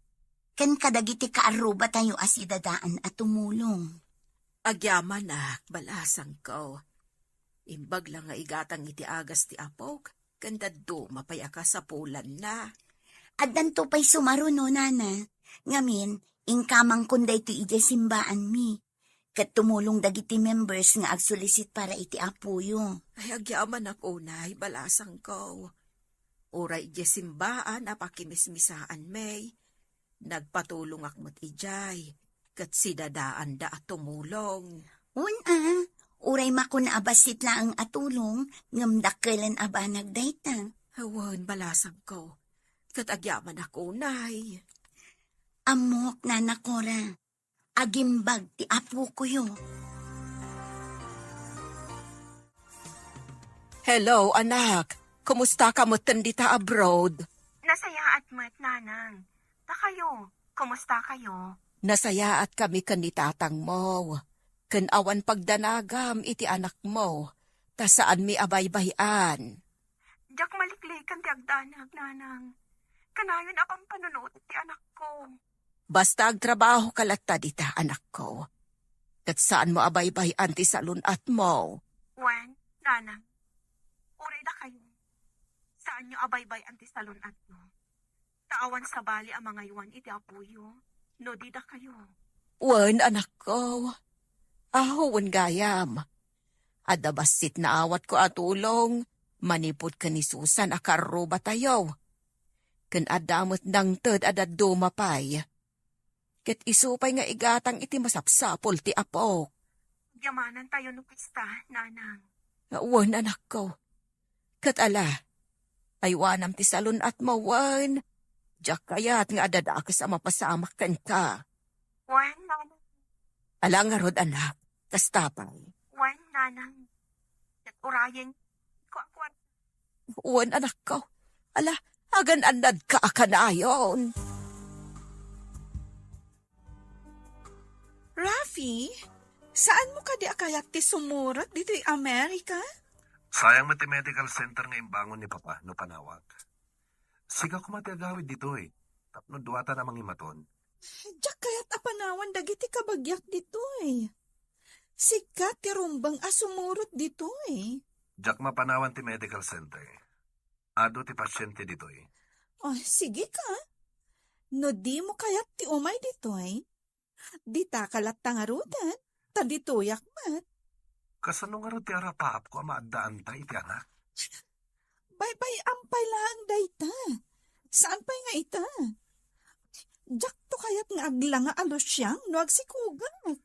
Ken kadagiti kaaruba tayo asidadaan at tumulong. Agyaman na, balasang ko. Imbag lang nga igatang iti agas ti apok, kanda do mapayaka sa pulan na. Addan to pa'y sumaro no, nana. Ngamin, ingkamang kunday to ije simbaan mi. Kat tumulong dagiti members nga agsulisit para iti apuyo. Ay agyaman ako na, balasang ko. Uray ije simbaan apakimismisaan may. Nagpatulong akmat ijay. Kat sidadaan da at tumulong. Uray makuna abasit lang ang atulong, ngamdakkelan aba nagdayta. Hawan, balasang ko. Kat agyaman ako, nay. Amok na nakora, agimbag ti apo ko yo. Hello, anak. Kumusta ka mo tandita abroad? Nasaya at mat, nanang. Kayo, kumusta kayo? Nasaya at kami kanitatang mo. Kan awan pagdanagam iti anak mo. Ta saan mi abay-bayan. Diyak maliklikan ti agdanag, nanang. Kanayon akong panunod ti anak ko. Basta agtrabaho kalatta dita, anak ko. Kat saan mo abay-bayan ti salunat mo. Wen, nanang. Uray da kayo. Saan nyo abaybay anti salon at mo? Taawan sa bali ang mga iwan iti apuyo. No di da kayo. Wen, anak ko. Ahuwan gayam. Adabasit na awat ko atulong. Manipod ka ni Susan akaruba tayo. Kan adamot ng ted adad dumapay. Ket isupay nga igatang iti masapsapol ti apok. Yamanan tayo no pista, nanang. Wen, anak ko. Ket ala, aywanam ti salon at mawan. Diyak kayat nga adadaka sa mapasamak kan ka. Wen, nanang. Ala nga rod, anak. Kastapay. Wen, nanang. At urayin ko akwat. Wen, anak ko. Ala, agan anad ka akanayon. Rafi, saan mo ka di akayat ti sumurot dito Amerika? Sayang mati medical center nga imbangon ni Papa no panawag. Siga ko matiagawid dito eh. Tapno duwata namang imaton. Diyak kayat apanawan dagiti kabagyak dito eh. Sikat ti rumbang asumurot dito eh. Jack mapanawan ti medical center. Ado ti pasyente dito eh. Oh, sige ka. No di mo kayat ti umay dito eh. Di ta kalat tangarudan. Taditoyak mat. Kasano nga ro ti arapaap ko maadaan tayo ti anak? Bay ampay lang dayta. Saan pa'y nga ita? Diyak to kayat nga agla nga alosyang no agsikugan.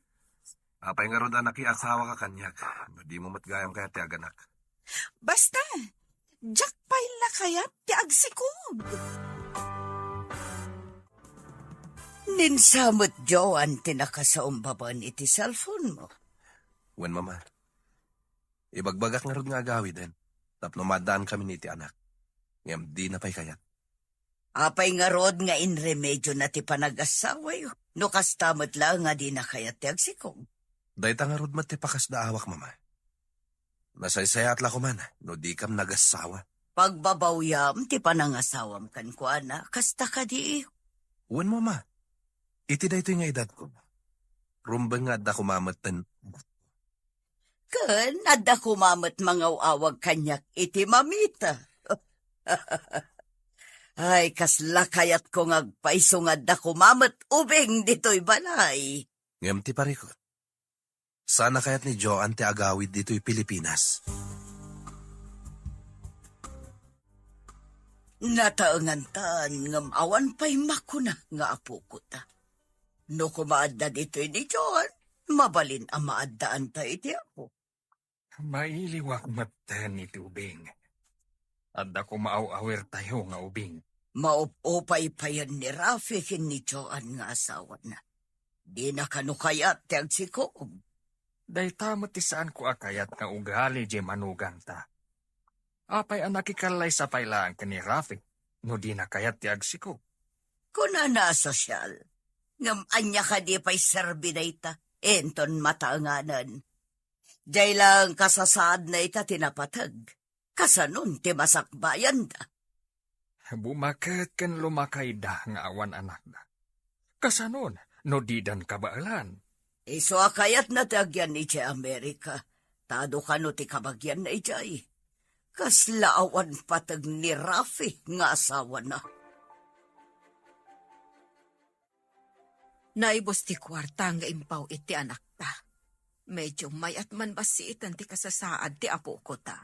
Apay nga ro da nakiasawa ka kanyak. Di mo matgayam kaya ti aganak. Basta, diyak pa'y la kayat ti agsikog. Ninsamot Joan tinakasaumbaban iti cellphone mo. Wen mama. Ibagbagak nga ro nga agawid din. Tapno madaan kami ni ti anak. Ngam di na pa'y kayat. Apay nga rod nga inremedyo na ti panag-asawa yo. No kastamot lang nga di na kayat ti agsikog. Dahita nga rod ti pakas da awak mama. Nasaysaya at lakuman, no di kam nagasawa. Pagbabawyam ti panangasawam kan ko ana, kasta ka di iyo. Wen mama. Iti da ito nga edad ko. Rumbang nga da kumamatan. Kan, adda kumamat mangawawag kanyak iti mamita. Ay, kasla kayat ko ngagpaiso nga da kumamat ubeng dito'y balay. Ngam ti parikot. Sana kayat ni Joan ti agawid dito'y Pilipinas. Nataangan ngam awan pa'y makuna nga apo ko ta. No kumaadda dito'y ni John, mabalin ang maaddaan ta iti apo. Mailiwak maten iti ubing. Adda ko maaw-awer tayo nga ubing. Maupupay pa yan ni Rafi kin ni Joan nga asawa na. Di na kanukayat ti agsikob. Day tamot ti saan ko akayat nga ugali di manugang ta. Apay ang nakikalay sa pailaan ka ni Rafi, no di na kayat ti agsiko. Kuna na sosyal, ngam anya ka di pa'y serbi na ita, enton mataanganan. Diyay lang kasasaad na ita tinapatag, kasanon ti masakbayan da. Bumaket ken lumakay da nga awan anak na. Kasanon, no di dan kabaalan. Iso akayat na tagyan ni Jay Amerika, tado ka no ti kabagyan na ijay. Kaslaawan patag ni Rafi nga asawa na. Naibos ti kwarta nga impaw iti anak ta. Medyo may at man basiitan ti kasasaad ti apo ko ta.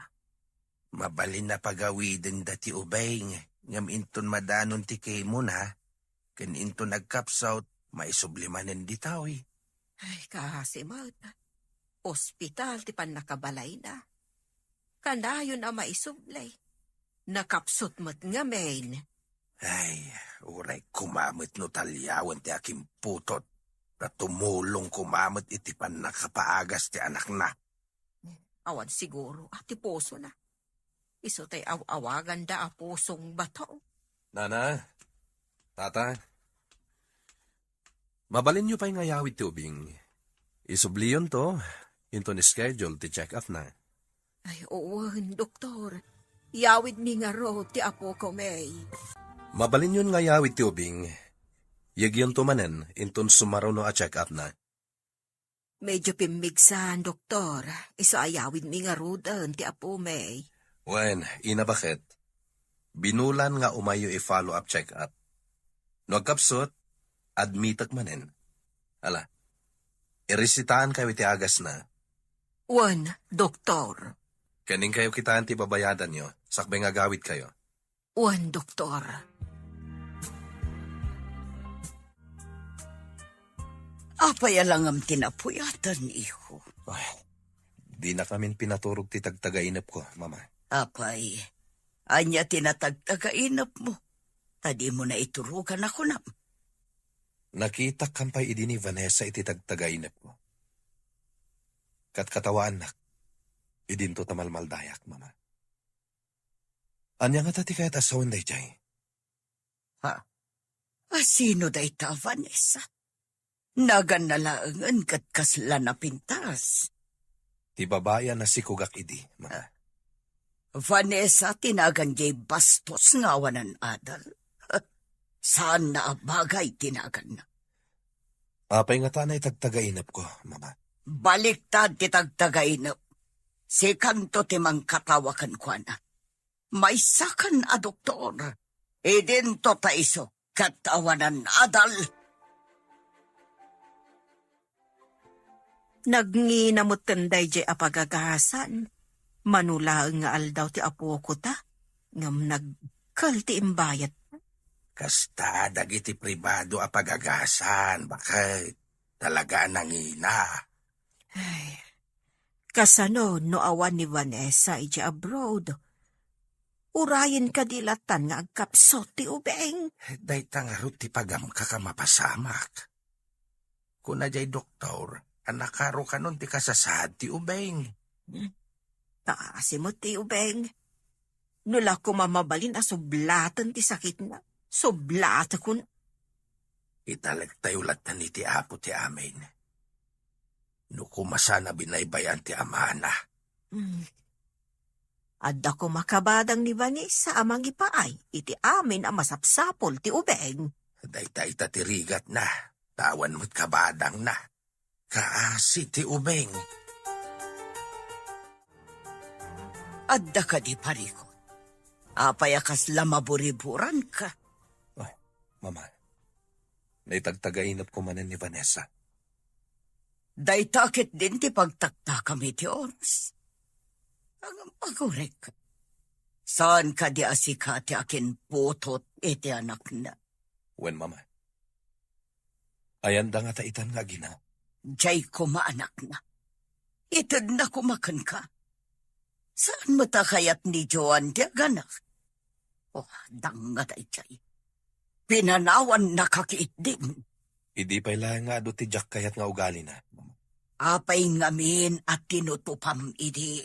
Mabalin na pagawidin dati ubay ngam inton madanon ti kay mo na. Ken inton nagkapsaut, maisublimanen di tawi. Ay, kahasimot. Ospital ti pan nakabalay na. Kanayon na maisublay. Nakapsot mo't nga main. Ay, uray kumamit no talyawan ti aking putot. Na tumulong kumamit iti pan nakapaagas ti anak na. Awan siguro, ati puso na. Iso tay awagan da a pusong bato. Nana, tata, mabalin nyo pa'y ngayawid ti ubing. Isubliyon to, into ni schedule ti check up na. Ay, oo, doktor. Yawid mi nga ro ti apo ko may. Mabalin yun ngayawid ti ubing. Yagyon to manen, inton sumaro no a check up na. Medyo pimigsan, doktor. Iso ayawid mi nga ro dan ti apo may. Wen, ina bakit? Binulan nga umayo i-follow up check up. No kapsot, admitak manen. Ala, iresitahan kayo iti agas na. Wan, doktor. Kaning kayo kitaan ti babayadan nyo, sakbay nga gawid kayo. Wan, doktor. Apay alang ang tinapuyatan, iho. Ay, di na kamin pinaturog ti tagtagainap ko, mama. Apay, anya tinatagtagainap mo. Tadi mo na iturugan ako na. Nakita kampay idi ni Vanessa iti tagtagainap ko. Katkatawaan nak, idinto tamalmaldayak, mama. Anya nga tati kayat asawan day jay? Ha? Sino day ta, Vanessa? Naganalaangan kat kasla na pintas. Ti babayan na si kugak idi, mama. Vanessa, tinagan jay bastos nga wanan adal. Saan na bagay tinagan na? Apay nga tanay tagtagainap ko, mama. Baliktad ti tagtagainap. Si kanto timang katawakan ko na. May sakan a doktor. Edin to taiso katawanan adal. Nagnginamot kanday jay apagagasan. Manulaang nga aldaw ti apo ko ta. Ngam nagkal ti imbayat. Kasta dagiti pribado a pagagasan, bakit talaga nangina. Ay, kasano no awan ni Vanessa iti abroad. Urayin ka dilatan nga agkapsot ti ubeng. Day tangarot ti pagam kakamapasamak. Kuna jay doktor, anakaro ka nun ti kasasad ti ubeng. Taasimot ti ubeng. Nula ko mamabalin a sublatan ti sakit na. Sublata kun. Italagtayulat na ni ti apo ti amin. No kumasana binaybayan ti amana. Adda ko makabadang ni Vanessa amang ipaay. Iti amin ang masapsapol ti ubeng. Daytay tatirigat na. Tawan mo't kabadang na. Kaasi ti ubeng. Adda ka di pariko. Apayakas lamaburiburan ka. Mama, naitagtagainap ko manan ni Vanessa. Daytakit din ti pagtakta kami ti oras. Ang pagurek ka. Saan ka di asika ti akin putot iti anak na? Wen, mama. Ayanda nga taitan nga gina. Diyay ko maanak na. Itad na kumakan ka. Saan matakayat ni Joan ti aganak? Oh, dang nga day jay. Pinanawan na kakiit din. Idi pa'y lang nga do ti Jack kayat nga ugali na. Apay ngamin at tinutupam idi.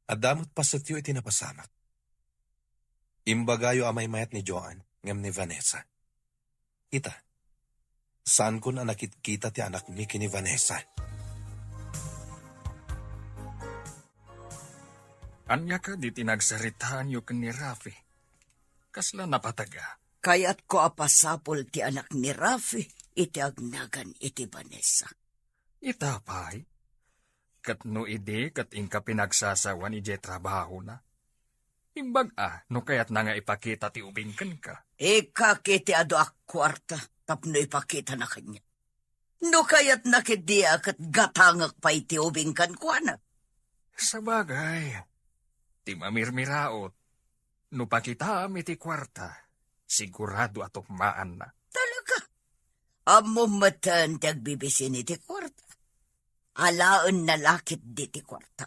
Adamot pasatyo iti napasamak. Imbagayo amay mayat ni Joan, ngam ni Vanessa. Ita, saan ko na nakikita ti anak ni kini Vanessa? Anya ka di tinagsaritaan yu ken ni Rafi. Kasla napataga. Kaya't ko apasapol ti anak ni Rafi, iti agnagan iti Vanessa. Itapay. Kat no ide kat ingka pinagsasawan ije trabaho na. Imbag no kayat na nga ipakita ti ubingken ka. Ika kiti ado ak kwarta, tapno ipakita na kanya. No kayat nakidiya kat gatangak pa iti ubingkan ko na. Sabagay. Ti mamirmiraot. No pakita iti kwarta. Sigurado atok maan na. Talaga. Amo matan ti agbibisin iti kwarta. Alaan na lakit di ti kwarta.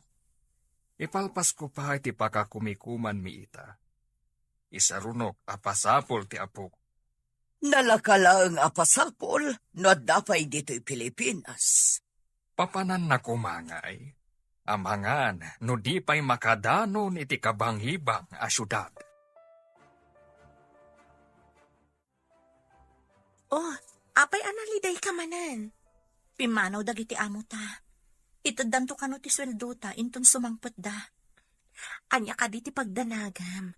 Ipalpas ko pa iti pakakumikuman mi ita. Isarunok apasapol ti apo. Nalakalaang apasapol no dapay dito'y Pilipinas. Papanan na kumangay. Amangan no di pa'y makadanon iti kabanghibang a syudad. Oh, apay analiday ka manan. Pimanaw dagiti amo ta. Itadam to kano ti sweldo ta, inton sumangpot da. Anya ka di ti pagdanagam.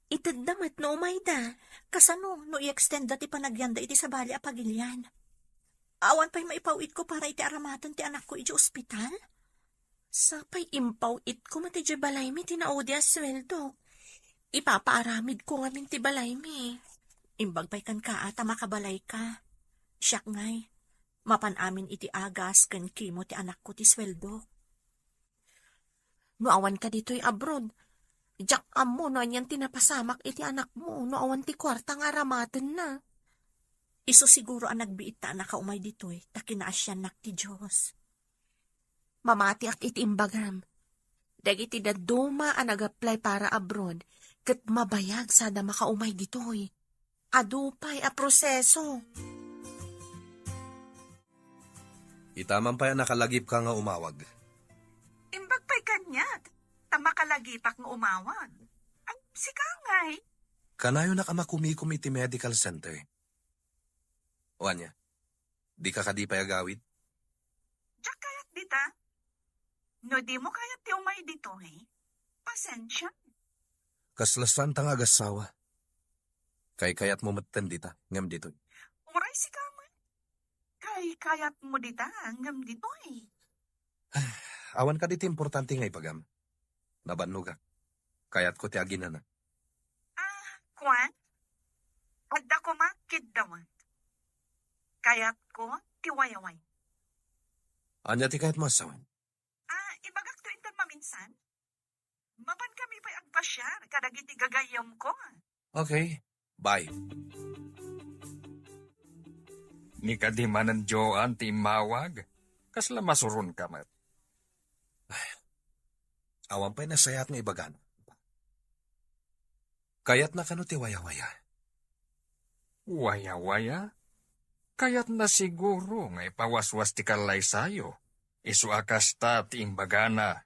Itadam at no umay da. Kasano, no i-extend da ti panagyanda iti sabali a pagilyan. Awan pa'y maipawit ko para iti aramatan ti anak ko iti ospital. Sapay impawit ko mati di balay mi tinaudi a sweldo. Ipapaaramid ko ngamin ti balay mi. Imbag pa'y kan ka ata makabalay ka. Siyak ngay, mapan amin iti agas kan kimo ti anak ko ti sweldo. No awan ka dito'y abroad, jak amo no anyan tinapasamak iti anak mo, no awan ti kwarta nga aramatan na. Iso siguro ang nagbiit ta na kaumay dito'y, takinaasyan nak ti Diyos. Mamati ak iti imbagam. Dagiti daduma ang nag-apply para abroad, kat mabayag sada makaumay dito'y. Adupay a proseso. Itaman pa yan nakalagip ka nga umawag. Imbag pa'y kanyat. Tamakalagi-pak nga umawag. Ay, si Kangay. Kanayo na ka makumikum iti medical center. O anya, Di ka kadipay agawid? Diyak kayat dita? No di mo kayat ti umay dito Pasensya. Kaslasan tang agasawa. Kay kayat mo matan dita, ngam dito. Uray si kaman. Kay kayat mo dita ngam dito Awan ka dito importante nga ipagam. Nabanno ka. Kayat ko ti agina na. Kwan? Adda ko makid dawan. Kayat ko tiwayaway. Anya ti kayat mo asawan? Ibagak to intan maminsan. Maban kami pa'y agpasyar, kadagiti gagayam ko. Okay, bye. Ni kadimanan Joan ti mawag. Kasla masurun ka mat. Awan pa'y nasayat nga ibagan. Kayat na kano ti waya-waya. Waya-waya? Kayat na siguro nga ipawaswas ti kalay sayo. Isu akas ta ti imbagana.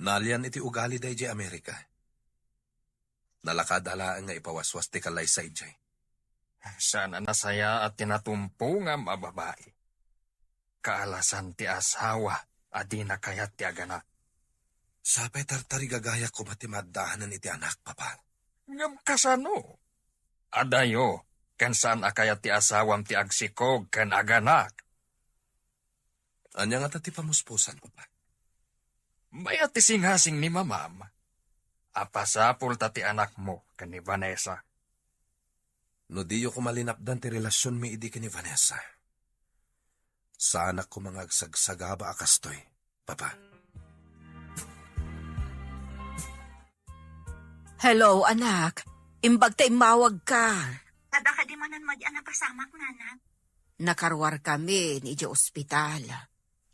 Nalian iti ugali day di Amerika. Nalakadalaan nga ipawaswas ti kalay sa ijay. Sana nasaya at tinatumpo nga mababae. Kaalasan ti asawa, adi na kayat ti agana. Sapay tartari gagaya ko matimaddahanan iti anak, papa. Ngam kasano? Adayo, kan saan akayat ti asawam ti agsikog kan aganak. Anya nga ti pamuspusan, papa. Mayat ti singhasing ni mamam. Apasapul ta ti anak mo kan ni Vanessa. No diyo ko malinapdan ti relasyon mi idi ni Vanessa. Sa anak ko mga agsagsagaba akastoy, papa. Hello, anak. Imbag ta imawag ka. Ada ka di manan mag-anak kasamak, nanak. Nakarwar kami ni Ijo ospital.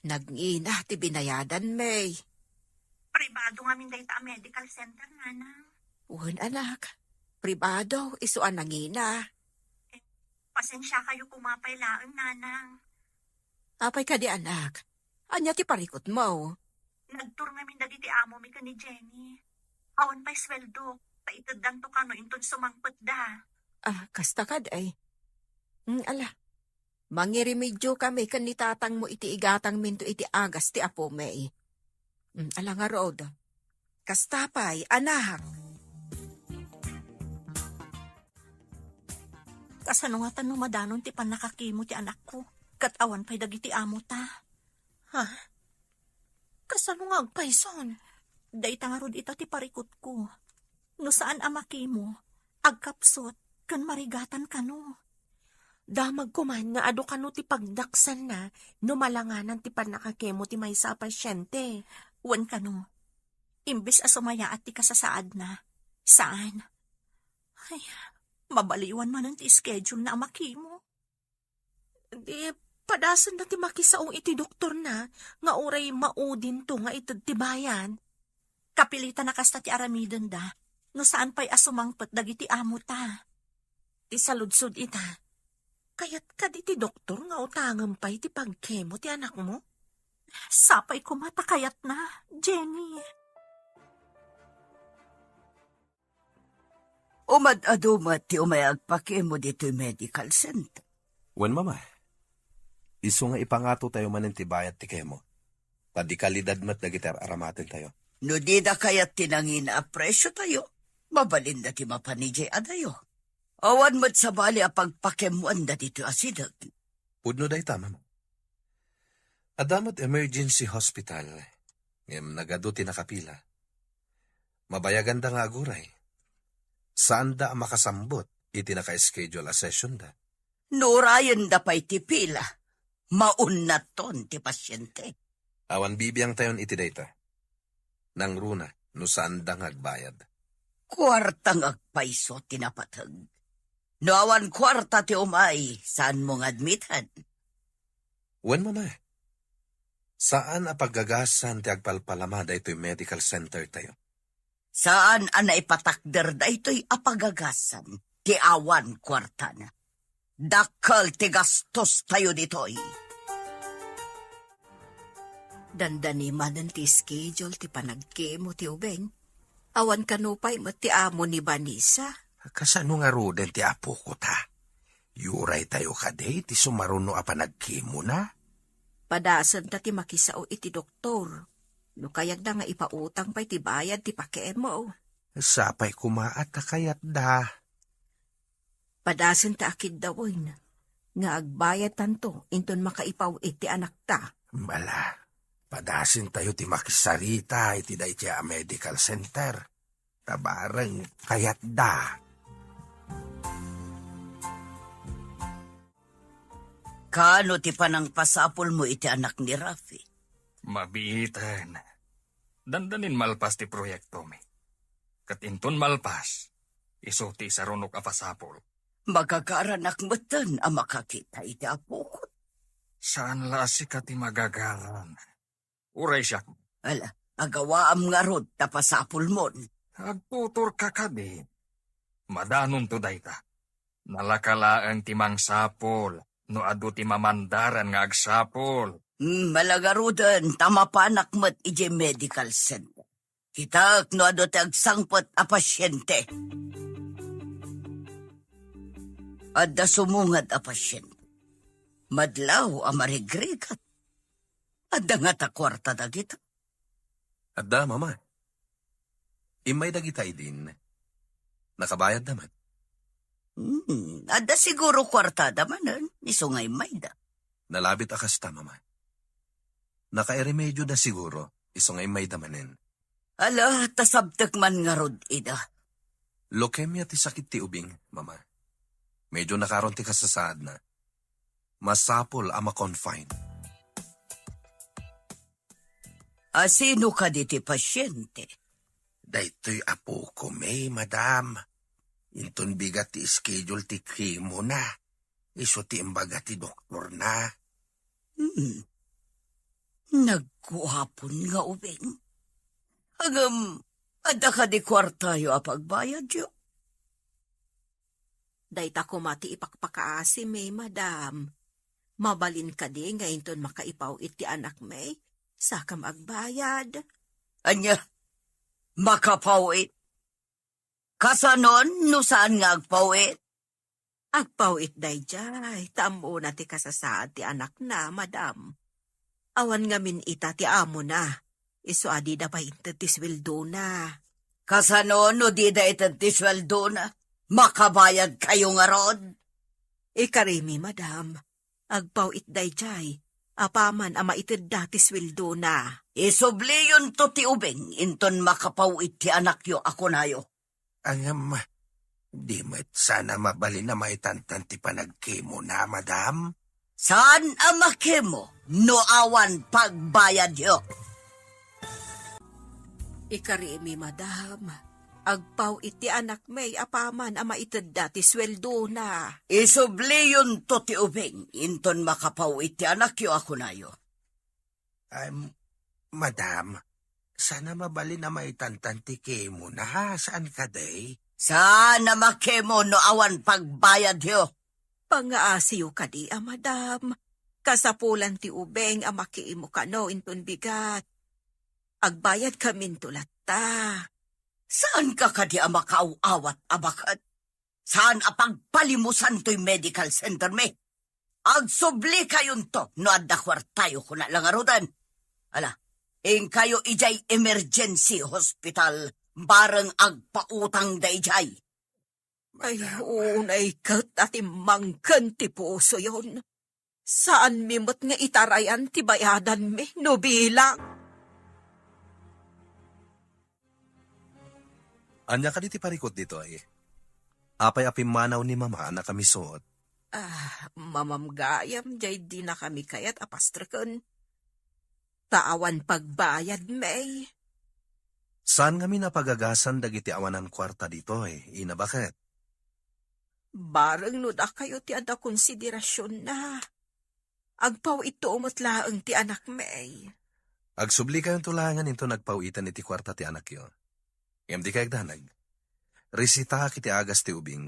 Nag-ina ti binayadan, May. Pribado nga min dayta medical center, nanak. Uwan, anak. Pribado, isuan nangina. Pasensya kayo kumapay laang, nanang. Apay ka di, anak. Anya ti parikot mo. Nagtur nga min dagiti amo mi ka ni Jenny. Awan pa'y sweldo. Paitadang to kano intun sumangpet da. Kasta kad ay. Ala. Mangirimedyo kami kan ni tatang mo iti igatang minto iti agas ti apo May. Ala nga rood. Kasta pa'y, anak. Kasano nga tanong madanon ti panakakimo ti anak ko. Katawan pa'y dagiti amo ta. Ha? Kasano nga agpayson? Dayta nga rod ita ti parikot ko. No saan amakimo, agkapsot, kan marigatan kano. Damag ko man nga ado kano ti pagdaksan na, no malanganan ti panakakemo ti maysa pasyente. Wan kano. Imbis asumaya at ti kasasaad na. Saan? Ay, mabaliwan man ang ti schedule na amakimo. Di, padasan na ti makisaong iti doktor na, nga oray maudin to nga itad ti bayan. Kapilitan na kasta ti aramidon da. No saan pa'y asumangpet dagiti amo ta. Ti saludsod ita. Kayat ka di ti doktor nga utangam pa'y ti pagkemo ti anak mo? Sapay ko matakayat na, Jenny. Umad-adumat ti umayagpakimo dito medical center. Wen, mama. Isu nga ipangato tayo manin ti bayat ti kemo. Padikalidad mat dagitar aramatin tayo. No di da kayat tinangin a presyo tayo. Mabalin da ti mapanijay adayo. Awan mat sa bali a pagpakemuan da dito asidag. Pudno day tama mo. Adamot emergency hospital. Ngem nagado ti nakapila. Mabayagan da nga aguray. Saan da makasambot iti naka-schedule a session da? Nurayan da pa'y ti pila. Maunat ton ti pasyente. Awan bibiyang tayon iti data. Nang runa no saan da nga agbayad. Kwartang agpaiso tinapatag. No awan kwarta ti umay, saan mong admitan? Wen, mama. Saan a paggagasan ti agpalpalama da ito'y medical center tayo? Saan ang naipatakder da ito'y apagagasan? Ti awan kwarta na. Dakal ti gastos tayo dito'y. Dandani man ti schedule ti panagkemo ti ubeng. Awan kanupay mati amo ni Vanessa. Kasano nga roden ti apo ko ta? Yuray tayo kaday, ti sumaruno a panagkimo na. Padasan ta ti makisao iti doktor. No kayag na nga ipautang pa iti bayad ti pakemo. Sapay kumaat ka kayat da. Padasan ta akid dawin. Nga agbayad tanto, inton makaipaw iti anak ta. Bala, padasin tayo ti makisarita iti day ti medical center. Tabarang kayat da. Kano ti panang pasapol mo iti anak ni Rafi? Mabihitan. Dandanin malpas ti proyekto mi. Katinton malpas, isuti sa runok apasapol. Magagaranak matan ang makakita iti apukot. Saan lasi ka ti magagaran? Uray siya. Ala, agawaam nga rod tapasapol mon. Agtutor ka kadi. Madanon to dayta. Nalakalaan ti mangsapol. No adu ti mamandaran nga agsapol. Malagarudan, tamapanak mat ije medical center. Kitak no ado ti agsangpot a pasyente. Adda sumungad a pasyente. Madlaw a marigrigat. Adda nga ta kwarta dagita. Adda, mama. Imay dagitay din. Nakabayad naman. Adda siguro kwarta damanan. Isungay mayda. Nalabit akasta, mama. Nakairemedyo na siguro. Isong ay may damanin. Ala, tasabtak man nga rod ida. Leukemia ti sakit ti ubing, mama. Medyo nakaron ti kasasaad na. Masapol ama confine. Asino ka di ti pasyente? Daytoy apo ko may, madam. Inton bigat ti schedule ti kimo na. Iso ti imbaga ti doktor na. Nagkuhapon nga ubing. Agam, adda ka di kwartayo a pagbayad yo. Dayta ko mati ipakpakaasi may madam. Mabalin ka di nga inton makaipaw iti anak may. Sakam agbayad. Anya, makapawit. Kasanon, no saan nga agpawit? Agpawit dayjay, tamo na ti kasasaad ti anak na, madam. Awan nga min ita ti amo na. Iso adi da pa inted ti sweldo na. Kasanon, no di da ited ti sweldo na. Makabayad kayo nga rod. Ikarimi, madam. Agpawit dayjay. Apaman ama ited dati sweldo na. Isobliyon to ti ubing, inton makapawit ti anak yo ako nayo. Angam, di met sana mabali na maitantan ti panagkimo na, madam. Saan ang makimo? No awan pagbayad yo. Ikarimi, madam. Agpaw iti anak may apaman ama ited dati sweldo na. Isobliyon to ti ubing, inton makapawit ti anak yo ako nayo. Madam, sana mabali na maitantan ti kimo na ha. Saan ka day? Saan ang makimo no awan pagbayad yo? Pangaasiyo ka di, madam. Kasapulan ti ubeng amakiimo ka no inton bigat. Agbayad kamin tulat ta. Saan ka kadi ang makaawat abakat? Saan apagpalimusan to'y medical center me? Agsubli kayon to, no adda kwartayo ko na lang arudan. Ala, kayo ijay emergency hospital, bareng agpautang da ijay. Ay, unay kat at imangkan ti puso yon. Saan mimot nga itarayan ti bayadan me, no bilang? Anya ka di ti parikot dito ay. Apay-apim manaw ni mama na kami suot. Mamamgayam, jay di na kami kayat apastrakan. Taawan pagbayad, may. Saan kami napagagasan dagiti awanan kwarta dito eh? Ina bakit? Barang no da kayo ti ada konsiderasyon na. Agpaw ito umutlaang ti anak, may. Agsubli kayong tulangan into nagpawitan iti kwarta ti anak yo. Di kayag danag. Resita kiti agas ti ubing.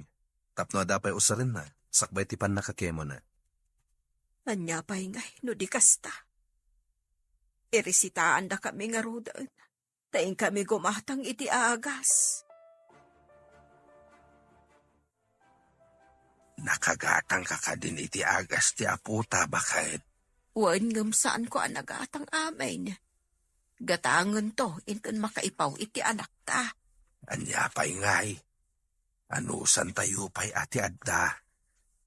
Tapno adapay usarin na. Sakbay ti pan nakakemo na. Anya pa'y ngay, no di kasta. Iresitaan da kami nga rodan. Taing kami gumatang iti agas. Nakagatang ka ka din iti agas ti aputa bakit? Wan ngam saan ko ang nagatang amin. Gatangan to, inton makaipaw iti anak ta. Anya pa'y ngay. Anusan tayo pa'y ati adda.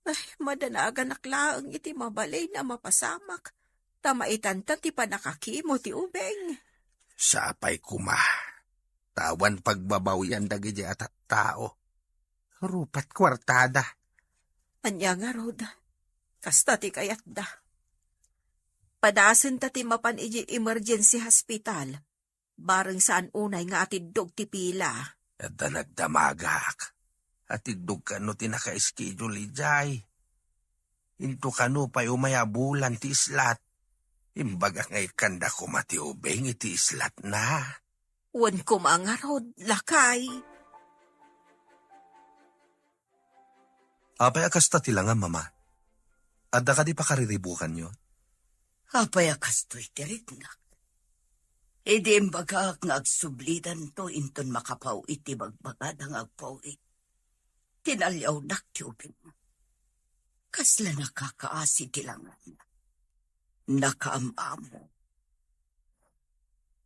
Ay, madanagan naklaang iti mabalay na mapasamak. Tamaitan ta ti panakakimo ti ubeng. Sa pa'y kuma. Tawan pagbabawian dagiti at tao. Rupat kwartada. Anya nga rod, kasta ti kayat da. Padasan ta ti mapan iti emergency hospital. Bareng saan unay nga atidog ti pila. At nagdamagak. At idog ka no ti naka-schedule ijay. Into ka no pa'y umayabulan ti islat. Imbagak ngay kanda ko mati ubeng iti islat na. Wan ko mga rod, lakay. Apay akasta tilangan, mama. Adda ka di pa kariribukan nyo? Apay akastoy tiritnak. Edi imbagak nga agsublidan to inton makapaw iti bagbagad ang agpaw Tinalyaw nak ti ubing. Kasla nakakaasi tilangan. Nakaamamo.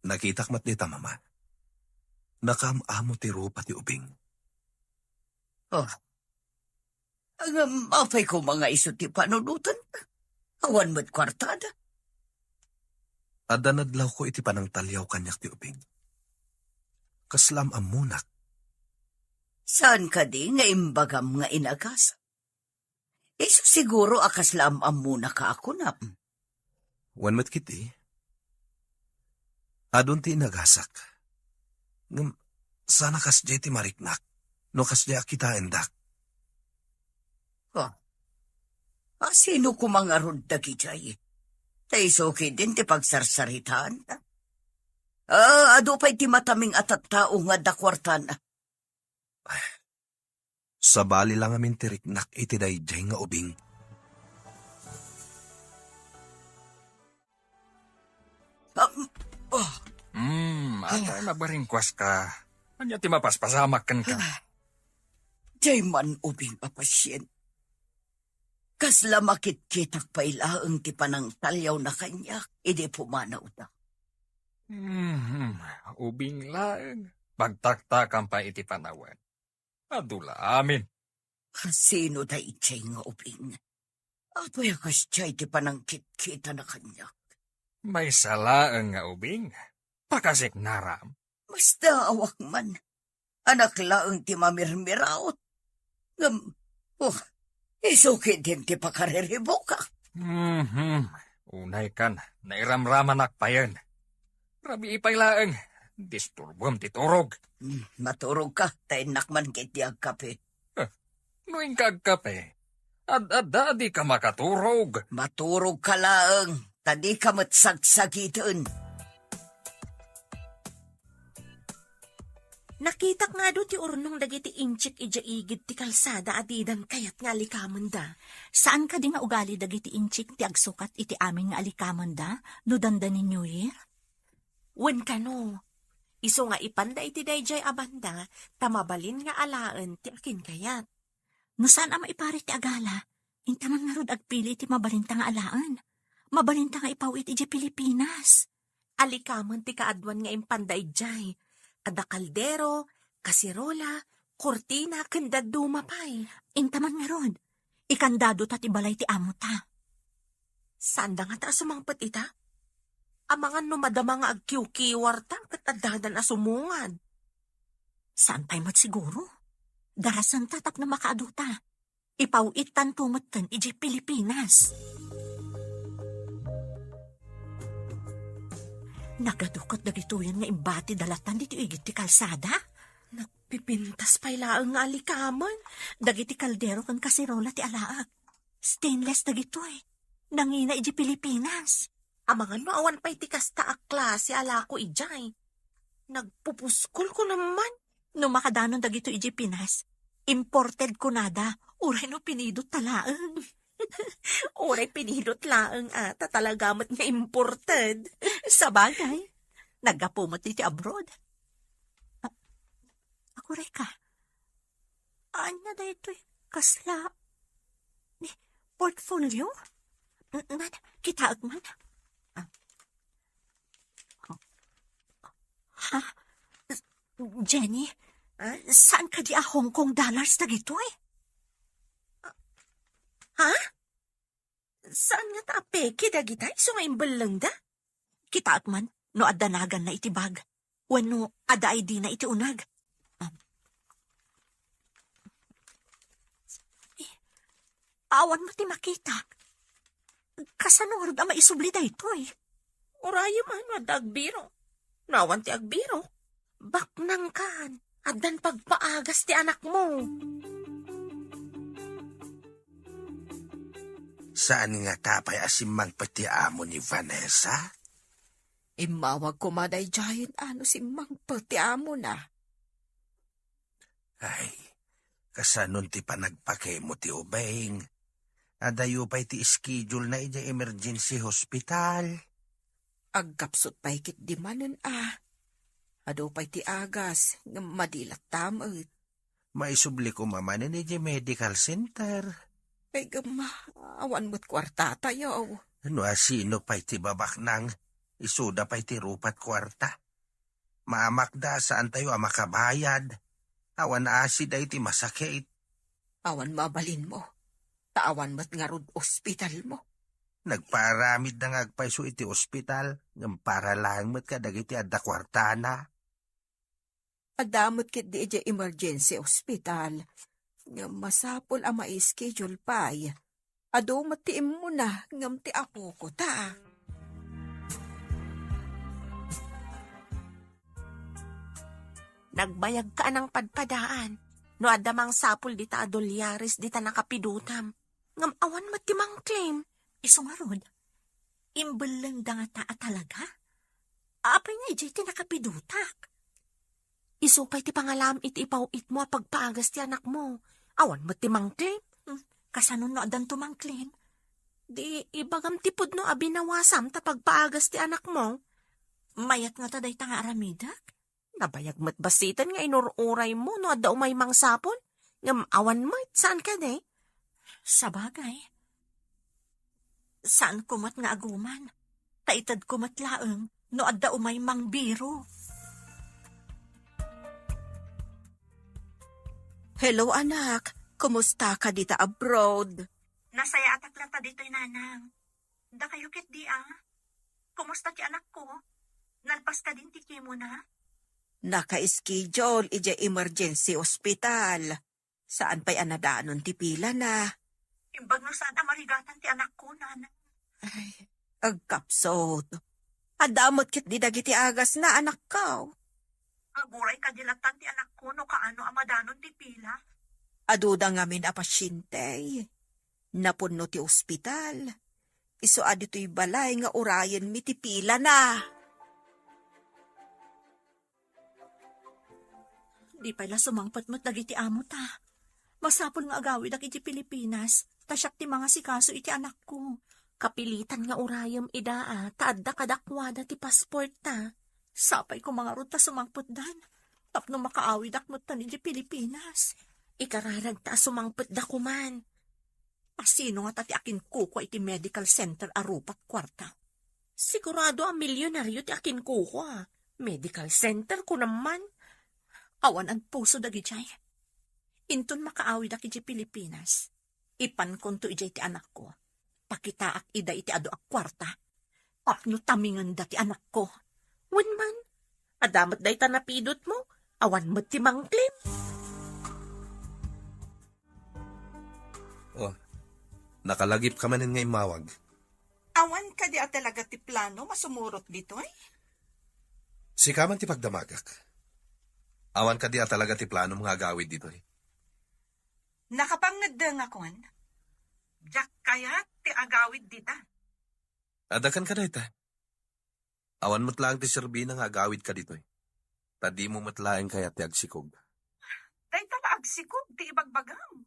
Nakitak matnita, mama. Nakaamamo ti rupa ti ubing. Oh. Ang apay ko mga iso ti panunutan. Awan mo't kwartada. Adda nadlaw ko iti panang talyaw kanyak ti ubing. Kaslam amunak. Saan ka di nga imbagam nga inagas? Iso siguro akaslam amuna ka ako na. Wan met kiti. Adun ti inagasak. Ngam, sana kasjay ti mariknak. No kasjay akita endak. Sino kumangarod dagi jay? Taisoki din ti pagsarsaritaan. Ado pa'y ti mataming atat tao nga dakwartan. Sa bali lang amin ti riknak iti dayjay nga ubing. Atay mabaringkwas ka. Anya ti mapaspasamak kan ka. Jay man ubing papasyen. Kasla makit-kitak pa ilaang ti panang talyaw na kanya, idi pumanaw na. Ubing lang. Pagtaktakan pa iti panawan. Adula amin. Sino da itchay nga ubing? Apay akas tiyay ti panang kit-kita na kanya. May salaan nga ubing. Pakasik naram. Basta awak man. Anak laang ti mamirmiraot. Isuki din ti pakariribo ka. Unay kan, nairamraman akpayan. Rabi ipay laang. Disturbom ti turog. Maturog ka, tayo nakman kiti agkape. Nuing kagkape. Adda di ka makaturog. Maturog ka laang, tadi ka matsagsagitan. Nakitak nga do ti urnong dagiti inchik ijaigid ti kalsada adidan kayat nga alikaman da. Saan ka di nga ugali dagiti inchik ti agsukat iti amin nga alikaman da? No danda ni New Year? Wen ka no. Iso nga ipanda iti dayjay abanda, tamabalin nga alaan ti akin kayat. No saan ama ipari ti agala? Intaman nga rod agpili ti mabalinta nga alaan. Mabalinta nga ipawit iti Pilipinas. Alikaman ti kaadwan nga impanda ijay. Ada kaldero, kasirola, kortina, kanda dumapay. Intaman nga rod. Ikandado ta ti balay ti amo ta. Sanda nga ta sumangpet ita? Amangan no madama nga agkiw-kiwar ta, kat adadan asumungad. Saan pa'y mat siguro? Darasan tatak na makaaduta. Ipauitan tumatan iji Pilipinas. Nagadukot dagituyan nga imbati dalatan dito igit ti kalsada. Nagpipintas pa'y laang nga alikaman. Dagiti kaldero kan kasirola ti alaag. Stainless dagito Nangina iji Pilipinas. Amangan no awan pa'y ti kasta akla si alako ijay. Nagpupuskol ko naman. No makadanon dagito iji Pinas, imported ko nada. Uray no pinidot talaang. Oray pinilot laang ata talagamat nga imported. Sa bagay, nagapumot iti abroad. Ako rin ka. Anya da ito'y kasla. Portfolio? Man, kita man. Ha? Jenny, saan ka di Hong Kong dollars na gito eh? Ha? Saan nga ta peke da gitay? So nga imbalang da? Kita man, no adanagan na itibag. Wano ada ID na iti unag. Awan mo ti makita. Kasanord ang maisubli da ito eh. Uraya man, adagbiro. Nawan ti agbiro. Baknang kan, adan pagpaagas ti anak mo. Saan nga tapay asimang pati amo ni Vanessa? Imawag ko maday giant si mang pati amo na. Ay, kasanon ti panagpake mo ti ubeng. Adayo pa'y ti schedule na ija emergency hospital. Agkapsot pa'y kit di manen Ado pa'y ti agas, nga madilat tamot. Maisubli ko mamanin ija medical center. Ay gama, awan mo't kwarta tayo. Ano sino pa'y ti babak nang isuda pa'y ti rupat kwarta. Maamakda saan tayo makabayad. Awan asid ay ti masakit. Awan mabalin mo. Taawan mo't nga rod ospital mo. Nagparamid na ngagpaiso iti ospital, ng para lang mo't kadagiti adda kwartana. Adamot kit di ija emergency hospital. Nga masapol ang ma-schedule pa'y. Ado matiim mo na ngam ti apo ko ta. Nagbayag ka ng padpadaan. No adamang sapul dita adolyares dita nakapidutam. Ngam awan matimang claim. Isungarod. Imbalang da nga taa talaga? Apay nga ijay ti nakapidutak. Isupay ti pangalam iti ipawit mo pagpaagas ti anak mo. Awan matimang claim. Kasanon no adan tumang claim. Di ibagam tipod no abinawasam ta pagpaagas ti anak mo. Mayat nga taday ta nga aramidak. Nabayag mat basitan nga inururay mo no adda umay mang sapon. Ngam awan mo saan ka de? Sabagay. Saan kumat nga aguman? Taitad kumat laeng no adda umay mang biro. Hello anak, kumusta ka dita abroad? Nasaya atak lang ta dito'y nanang. Da kayo kit di Kumusta ti anak ko? Nalpas ka din ti kimo na? Naka-schedule ija emergency hospital. Saan pa'y anadaanon ti pila na? Imbag no saan amarigatan ti anak ko, nanang. Ay, agkapsot. Adamot kit di dagiti agas na anak ko. Aguray kadilatan ti anak ko no kaano amadanon ti pila. Aduda ngamin a pasyente. Napunno ti ospital. Iso adito'y balay nga urayan mi ti pila na. Di pala sumangpat mo't dagiti amo ta. Masapol nga agawid ak iti Pilipinas. Tasyak ti mga sikaso iti anak ko. Kapilitan nga urayam idaa. Taadda kadakwada ti passport ta. Sapay ko mga ruta sumangpot dan. Tapno makaawid ak mo't tan iti Pilipinas. Ikararag ta sumangpot da kuman. Asino nga tati akin kuko iti medical center arupat kwarta. Sigurado ang milyonaryo ti akin kuko Medical center ko naman. Awan ang puso dagi jay. Inton makaawid ak iti Pilipinas. Ipan konto ijay ti anak ko. Pakitaak ida iti ado ak kwarta. Apno tamingan da ti anak ko. Wenman, adamat day tanapidot mo. Awan mo ti mangklim. Oh, nakalagip ka manin nga imawag. Awan ka di talaga ti plano masumurot dito eh. Sikaman ti pagdamagak. Awan ka di talaga ti plano mga gawid dito eh. Nakapangad nga kon. Jack kaya ti agawid dita. Adakan ka na ita. Awan mo't lang ti serbina nga agawid ka dito eh. Tadi mo matlaeng kaya ti agsikog. Day tala agsikog ti ibagbagam.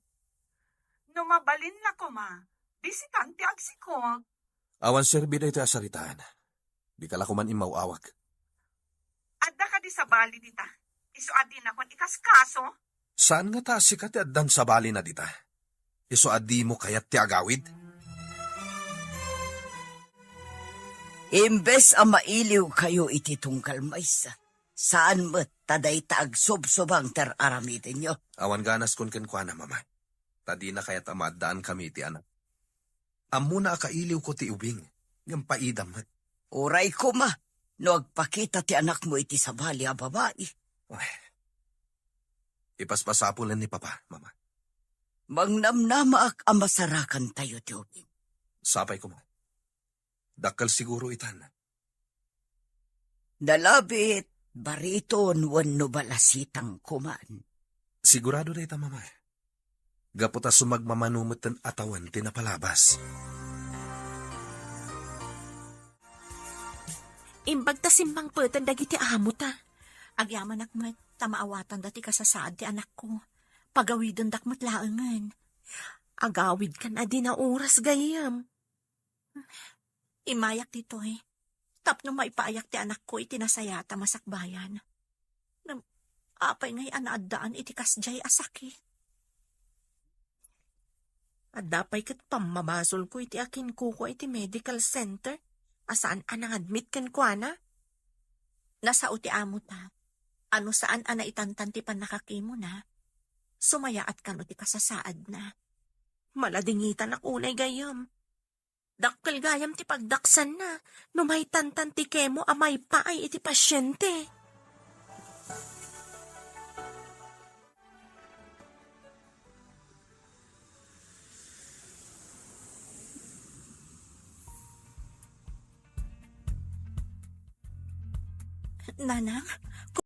No mabalin na ko bisitan ti agsikog. Awan serbi na ito asaritaan. Di ka lakuman imawawag. Adda ka di sa bali dita. Iso adi na kon ikaskaso. Saan nga ta sikat ti addan sa bali na dita? Iso adi mo kayat ti agawid? Imbes ang mailiw kayo iti tungkal maysa. Saan mo't taday taag subsubang ter-aramitin nyo? Awan ganas kun kenkwana, mama. Tadi na kaya't amadaan kami iti anak. Amuna akailiw ko ti ubing. Ngam paidam. Uray ko ma, no agpakita ti anak mo iti sabali a babae. Ay. Ipaspasapulan ni papa, mama. Mangnamnama ak amasarakan tayo ti ubing. Sapay ko mo. Dakal siguro itan. Dalabit, bariton wenno balasitang kuman. Sigurado na ita, mama. Gaputa sumagmamanumutan atawan tinapalabas. Imbag ta simbang petan dagiti amo ta. Agyaman akmat, tamaawatan dati kasasaad ti anak ko. Pagawidon dakmat laangan. Agawid kan adi na oras gayam. Imayak dito eh. Tapno maipaayak ti anak ko iti nasayata masakbayan. Apay ngay anaadaan iti kasjay asaki. At dapay kat pamamasol ko iti akin kuko iti medical center. Asaan anang admit kan kwa na? Nasa uti amo ta. Ano saan ana itantan ti panakakimo na? Sumaya at kan uti kasasaad na. Maladingitan ako unay gayam. Dakkel gayam ti pagdaksan na. Numay tantan ti kemo amay paay iti pasyente. Nanang,